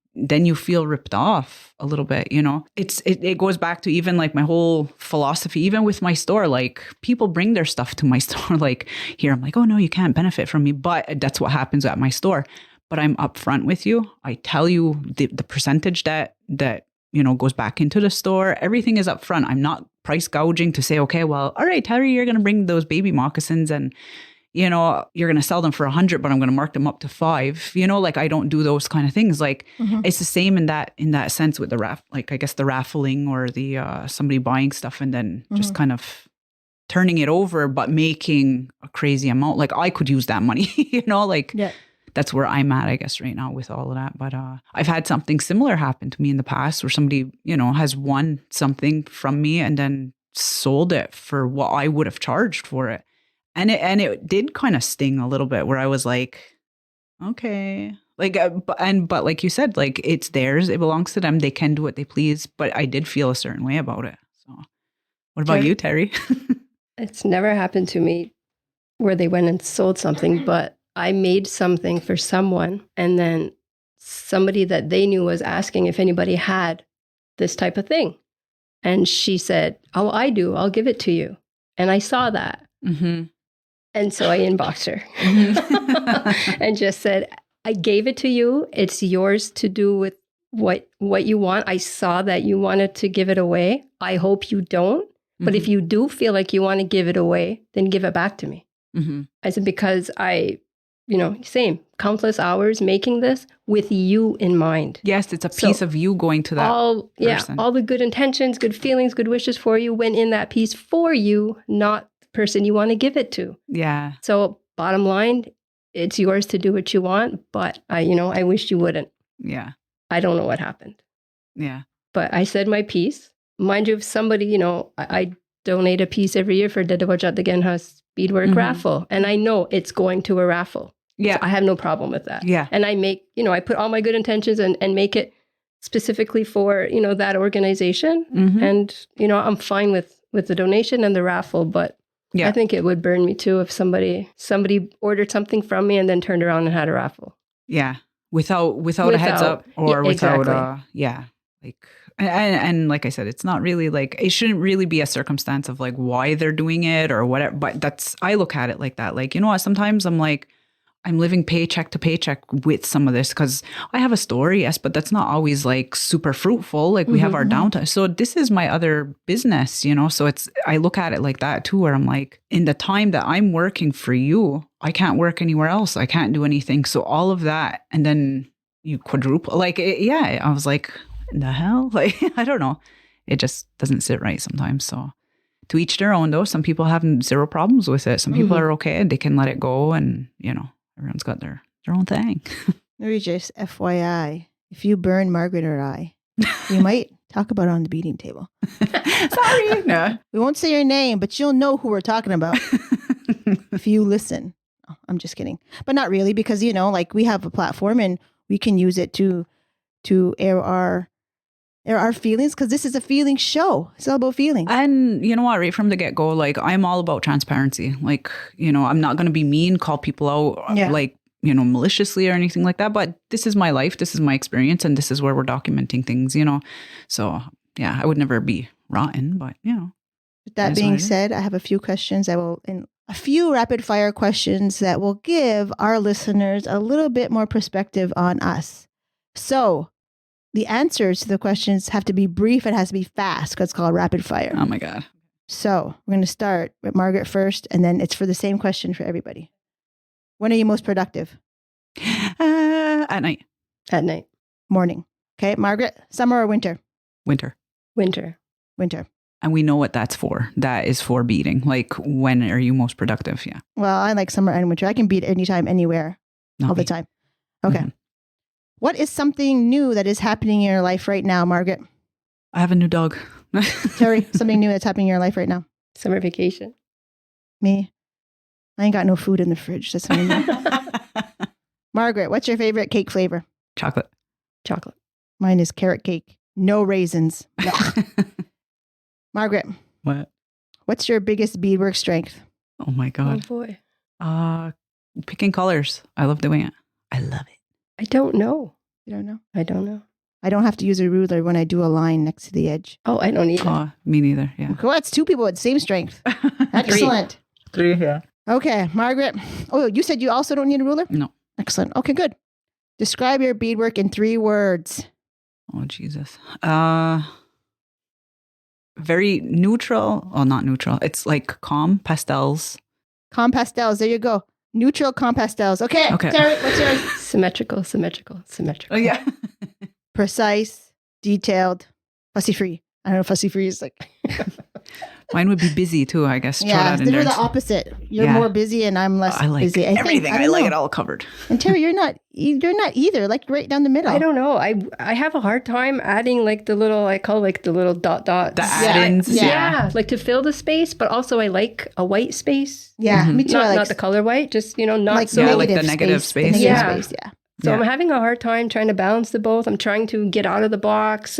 you feel ripped off a little bit, it goes back to even like my whole philosophy, even with my store. Like, people bring their stuff to my store. Like, here, I'm like, oh no, you can't benefit from me. But that's what happens at my store. But I'm upfront with you. I tell you the percentage that goes back into the store. Everything is upfront. I'm not price gouging to say, okay, well, all right, Terri, you're going to bring those baby moccasins and you're going to sell them for 100, but I'm going to mark them up to 5. Like, I don't do those kind of things. Like, it's the same in that sense with the like, I guess the raffling or the somebody buying stuff and then just kind of turning it over, but making a crazy amount. Like, I could use that money, That's where I'm at, I guess, right now with all of that. But I've had something similar happen to me in the past where somebody, has won something from me and then sold it for what I would have charged for it. And it did kind of sting a little bit where I was like, okay, like, but like you said, like, it's theirs, it belongs to them. They can do what they please. But I did feel a certain way about it. So what about you, Terri? It's never happened to me where they went and sold something, but I made something for someone. And then somebody that they knew was asking if anybody had this type of thing. And she said, oh, I do. I'll give it to you. And I saw that. Mm-hmm. And so I inboxed her and just said, I gave it to you. It's yours to do with what you want. I saw that you wanted to give it away. I hope you don't. But if you do feel like you want to give it away, then give it back to me. I said, because same, countless hours making this with you in mind. Yes, it's a piece of you going to that person. All the good intentions, good feelings, good wishes for you went in that piece for you, not person you want to give it to. Yeah. So bottom line, it's yours to do what you want, but I wish you wouldn't. Yeah. I don't know what happened. Yeah. But I said my piece. Mind you, if somebody, I donate a piece every year for Dedawajat the Genhas beadwork raffle, and I know it's going to a raffle. Yeah. So I have no problem with that. Yeah. And I make, I put all my good intentions and make it specifically for, that organization. And, I'm fine with the donation and the raffle, but I think it would burn me too if somebody ordered something from me and then turned around and had a raffle. Yeah. Without a heads up or without, like, and like I said, it's not really like, it shouldn't really be a circumstance of like why they're doing it or whatever. But I look at it like that. Like, sometimes I'm like, I'm living paycheck to paycheck with some of this because I have a story, yes, but that's not always like super fruitful. Like we have our downtime. So this is my other business, so I look at it like that too, where I'm like, in the time that I'm working for you, I can't work anywhere else. I can't do anything. So all of that. And then you quadruple, like, I was like, in the hell? Like, I don't know. It just doesn't sit right sometimes. So to each their own though. Some people have zero problems with it. Some people are okay. They can let it go and, everyone's got their own thing. Maybe just FYI, if you burn Margaret or I, we might talk about it on the beading table. Sorry. No. We won't say your name, but you'll know who we're talking about if you listen. Oh, I'm just kidding. But not really, because, like we have a platform and we can use it to air our feelings, because this is a feeling show. It's all about feelings. And you know what, right from the get-go, like I'm all about transparency. Like, I'm not going to be mean, call people out like, maliciously or anything like that. But this is my life. This is my experience. And this is where we're documenting things, So yeah, I would never be rotten, but With that being said, I have a few questions a few rapid fire questions that will give our listeners a little bit more perspective on us. So the answers to the questions have to be brief. It has to be fast because it's called rapid fire. Oh my God. So we're going to start with Margaret first, and then it's for the same question for everybody. When are you most productive? At night. At night. Morning. Okay, Margaret, summer or winter? Winter. Winter. Winter. And we know what that's for. That is for beading. Like, when are you most productive? Yeah. Well, I like summer and winter. I can bead anytime, anywhere, all the time. Okay. What is something new that is happening in your life right now, Margaret? I have a new dog. Terri, something new that's happening in your life right now. Summer vacation. Me, I ain't got no food in the fridge. That's something new. Margaret, what's your favorite cake flavor? Chocolate. Chocolate. Mine is carrot cake. No raisins. Margaret, What? what's your biggest beadwork strength? Oh my Oh God. boy. Picking colors. I love doing it. I love it. I don't know. You don't know? I don't know. I don't have to use a ruler when I do a line next to the edge. Oh, I don't either. Oh, me neither. Yeah. Cool, that's two people with the same strength. Excellent. 3, yeah. Okay, Margaret. Oh, you said you also don't need a ruler? No. Excellent. Okay, good. Describe your beadwork in 3 words. Oh, Jesus. Very neutral. Oh, not neutral. It's like calm pastels. Calm pastels. There you go. Neutral calm pastels. Okay. Okay. Terri, what's yours? Symmetrical. Oh, yeah. Precise, detailed, fussy free. I don't know. Fussy free is like. Mine would be busy too, I guess. Throw Yeah, that in they're there. the opposite. You're Yeah. more busy, and I'm less I like busy. everything. I like it all covered. And Terri, you're not either. Like right down the middle. I don't know. I have a hard time adding like the little, I call like the little dot dots. The add-ins. Yeah. Like to fill the space, but also I like a white space. Yeah, me too. I like Not the color white, just, not like so. Yeah, like the negative space. The Yeah. negative space. Yeah. So Yeah. I'm having a hard time trying to balance the both. I'm trying to get out of the box.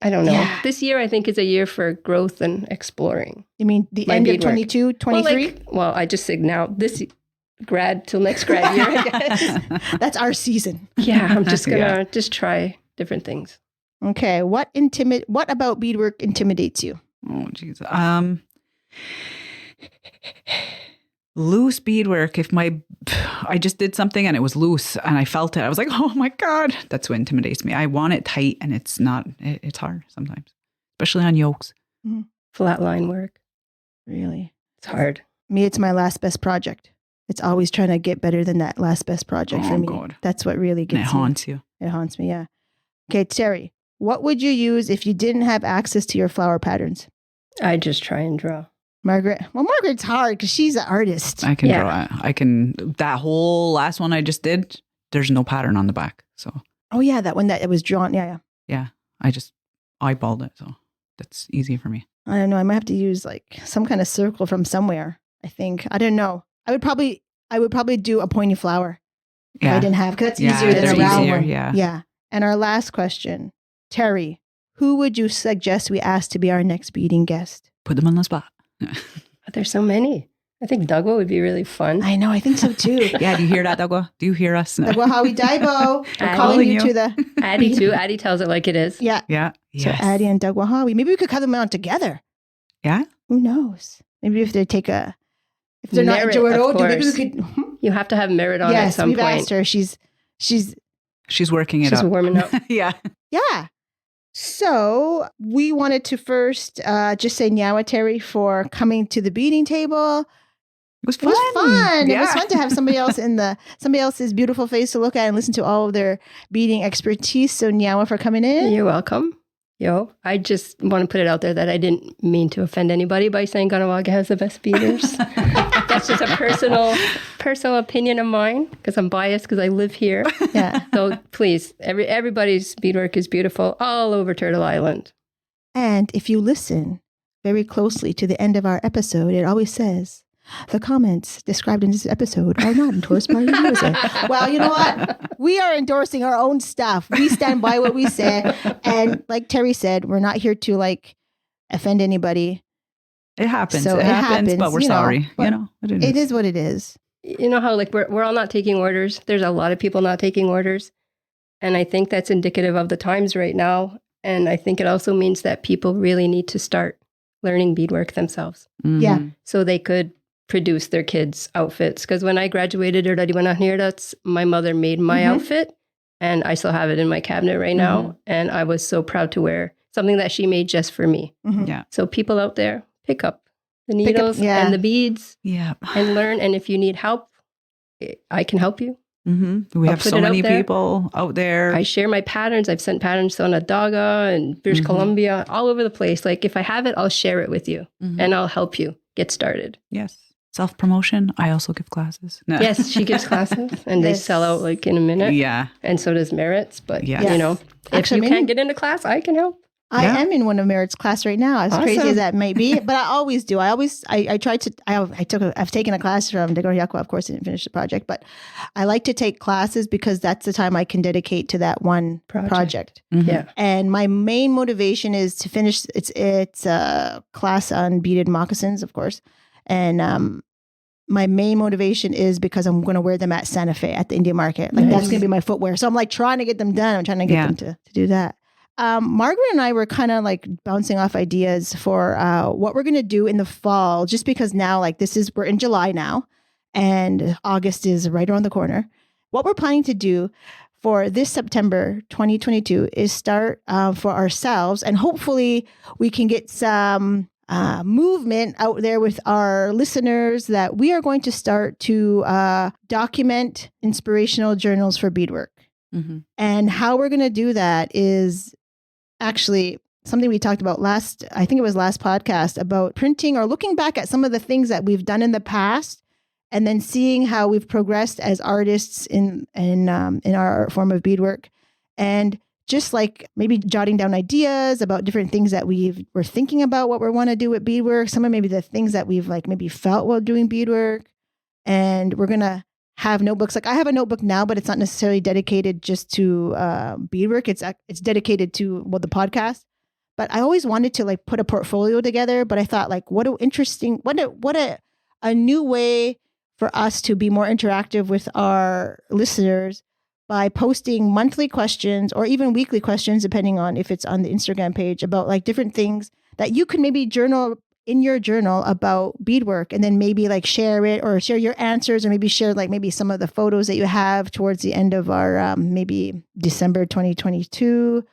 I don't know. Yeah. This year, I think, is a year for growth and exploring. You mean the My end of beadwork. 22, 23? Well, I just said now this grad till next grad year, I guess. That's our season. Yeah, I'm just gonna Yeah. just try different things. Okay. What about beadwork intimidates you? Oh, jeez. Loose beadwork. If I just did something and it was loose and I felt it, I was like, oh my God, that's what intimidates me. I want it tight and it's not, it's hard sometimes, especially on yokes. Flat line work. Really? It's hard. Me, it's my last best project. It's always trying to get better than that last best project for Oh, me. God. That's what really And gets it haunts you. me. It haunts me, yeah. Okay, Terri, what would you use if you didn't have access to your flower patterns? I just try and draw. Margaret? Well, Margaret's hard because she's an artist. I can Yeah. draw it. I can, that whole last one I just did, there's no pattern on the back. So Oh, yeah, that one that it was drawn. Yeah, yeah. yeah, I just eyeballed it. So that's easy for me. I don't know. I might have to use like some kind of circle from somewhere, I think. I don't know. I would probably do a pointy flower if I Yeah. didn't have, because that's Yeah, easier than they're a round easier, one. yeah. Yeah. And our last question, Terri, who would you suggest we ask to be our next beading guest? Put them on the spot. But there's so many. I think Dugwa would be really fun. I know. I think so too. Yeah, do you hear that, Dagwa? Do you hear us? Well, Howie Daibo, we're Addie. calling you Calling to the Addie too. Addie tells it like it is. yeah. Yeah. So Yes. Addie and Doug Wahawi. Maybe we could cut them out together. Yeah. Who knows? Maybe if they take if they're not Merit, enjoying of it, maybe we course. could. You have to have merit on it at Yes, some we've point. asked her. She's She's working it She's up. warming up. Yeah. yeah. So we wanted to first just say nyawa Terri for coming to the beading table. It was It fun. was fun. Yeah. It was fun to have somebody else somebody else's beautiful face to look at and listen to all of their beading expertise. So nyawa for coming in. You're welcome. I just want to put it out there that I didn't mean to offend anybody by saying Kahnawake has the best beaders. That's just a personal opinion of mine because I'm biased because I live here. Yeah. So please, everybody's beadwork is beautiful all over Turtle Island. And if you listen very closely to the end of our episode, it always says, the comments described in this episode are not endorsed by your user. Well, you know what? We are endorsing our own stuff. We stand by what we said. And like Terri said, we're not here to offend anybody. It happens. So it happens, but we're you know, sorry. but It is what it is. You know how we're all not taking orders. There's a lot of people not taking orders. And I think that's indicative of the times right now. And I think it also means that people really need to start learning beadwork themselves. Yeah. So they could produce their kids' outfits. Because when I graduated or that's my mother made my outfit. And I still have it in my cabinet right now. And I was so proud to wear something that she made just for me. Mhm. Yeah. So people out there, pick up the needles and the beads Yeah. and learn. And if you need help, I can help you. We I'll have put so it out many there. people out there. I share my patterns. I've sent patterns to Onondaga and British Columbia, all over the place. Like if I have it, I'll share it with you and I'll help you get started. Yes. Self-promotion. I also give classes. No. Yes, she gives classes and they Yes. sell out in a minute. Yeah. And so does Merits. But, Yes. if Actually, you can't get into class, I can help. I am in one of Merritt's class right now, as crazy as that may be, but I always do. I've taken a class from Kahnawake. Of course, I didn't finish the project, but I like to take classes because that's the time I can dedicate to that one project. Mm-hmm. Yeah. And my main motivation is to finish. It's a class on beaded moccasins, of course. And, my main motivation is because I'm going to wear them at Santa Fe at the Indian market. Like that's going to be my footwear. So I'm like trying to get them done. I'm trying to get them to do that. Margaret and I were kind of like bouncing off ideas for what we're going to do in the fall, just because now like we're in July now and August is right around the corner. What we're planning to do for this September 2022 is start for ourselves, and hopefully we can get some movement out there with our listeners that we are going to start to document inspirational journals for beadwork. Mm-hmm. And how we're going to do that is actually something we talked about last podcast, about printing or looking back at some of the things that we've done in the past and then seeing how we've progressed as artists in our art form of beadwork, and just like maybe jotting down ideas about different things that we're thinking about what we want to do with beadwork, some of maybe the things that we've like maybe felt while doing beadwork. And we're going to have notebooks. Like I have a notebook now, but it's not necessarily dedicated just to beadwork. It's dedicated to the podcast. But I always wanted to like put a portfolio together. But I thought like, what a new way for us to be more interactive with our listeners by posting monthly questions or even weekly questions, depending on if it's on the Instagram page, about like different things that you can maybe journal in your journal about beadwork, and then maybe like share it or share your answers, or maybe share like maybe some of the photos that you have towards the end of our maybe December 2022.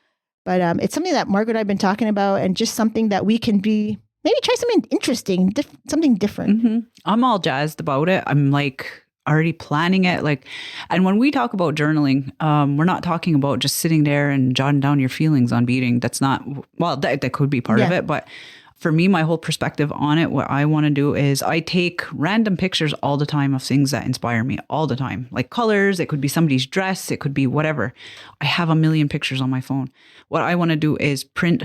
But it's something that Margaret and I have been talking about, and just something that we can maybe try something interesting, something different. Mm-hmm. I'm all jazzed about it. I'm like already planning it. Like, and when we talk about journaling, we're not talking about just sitting there and jotting down your feelings on beading. That's not, well, that could be part of it. But for me, my whole perspective on it, what I want to do is I take random pictures all the time of things that inspire me all the time, like colors. It could be somebody's dress. It could be whatever. I have a million pictures on my phone. What I want to do is print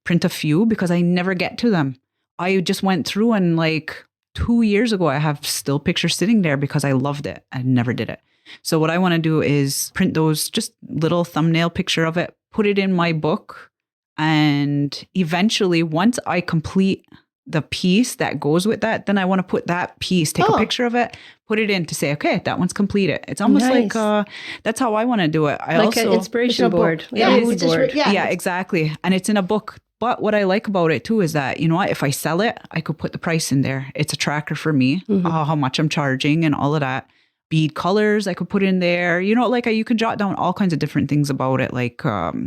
a few, because I never get to them. I just went through, and like 2 years ago, I have still pictures sitting there because I loved it. I never did it. So what I want to do is print those, just little thumbnail picture of it, put it in my book. And eventually, once I complete the piece that goes with that, then I want to put that piece, take a picture of it, put it in to say, okay, that one's completed. It's almost like, that's how I want to do it. I like an inspiration board. Yeah, mood board. Yeah, exactly. And it's in a book. But what I like about it too is that, you know what, if I sell it, I could put the price in there. It's a tracker for me, how much I'm charging and all of that. Bead colors, I could put in there, you know, like you could jot down all kinds of different things about it, like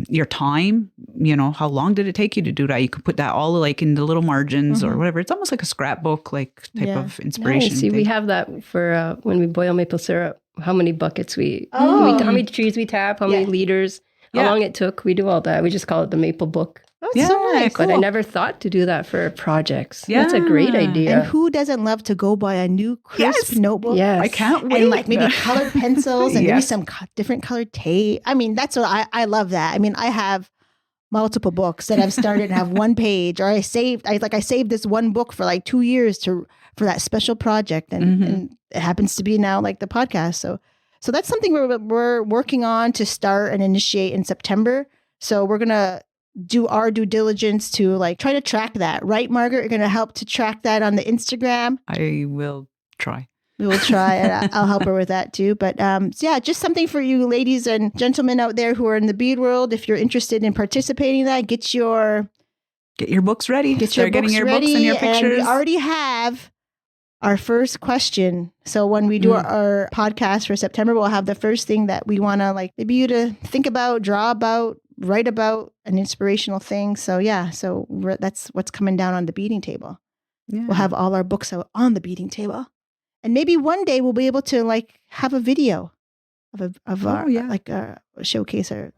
your time, you know, how long did it take you to do that? You could put that all like in the little margins or whatever. It's almost like a scrapbook, like type of inspiration. See, we have that for when we boil maple syrup, how many buckets how many trees we tap, how many liters, how long it took. We do all that. We just call it the maple book. That's so nice. Cool. But I never thought to do that for projects. Yeah. That's a great idea. And who doesn't love to go buy a new crisp notebook? Yes. I can't wait. And like maybe colored pencils and maybe some different colored tape. I mean, that's what I love that. I mean, I have multiple books that I've started and have one page, or I saved this one book for like 2 years for that special project. And it happens to be now like the podcast. So that's something we're working on to start and initiate in September. So we're going to do our due diligence to like try to track that, right, Margaret? You're going to help to track that on the Instagram. I will try. We will try, and I'll help her with that too. But just something for you ladies and gentlemen out there who are in the bead world. If you're interested in participating in that, get your books ready. Start getting your books and your pictures. And we already have our first question. So when we do our podcast for September, we'll have the first thing that we want to like maybe you to think about, draw about, write about, an inspirational thing. So that's what's coming down on the beading table. Yeah. We'll have all our books out on the beading table, and maybe one day we'll be able to like have a video of our like showcase the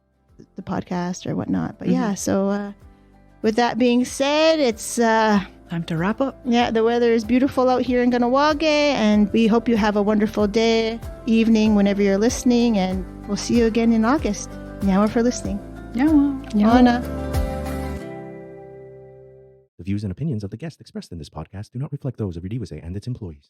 podcast or whatnot. But so with that being said, it's time to wrap up. Yeah, the weather is beautiful out here in Kahnawake, and we hope you have a wonderful day, evening, whenever you're listening, and we'll see you again in August. Nyawa for listening. Nyawa. Nyawa. The views and opinions of the guests expressed in this podcast do not reflect those of Udiwase and its employees.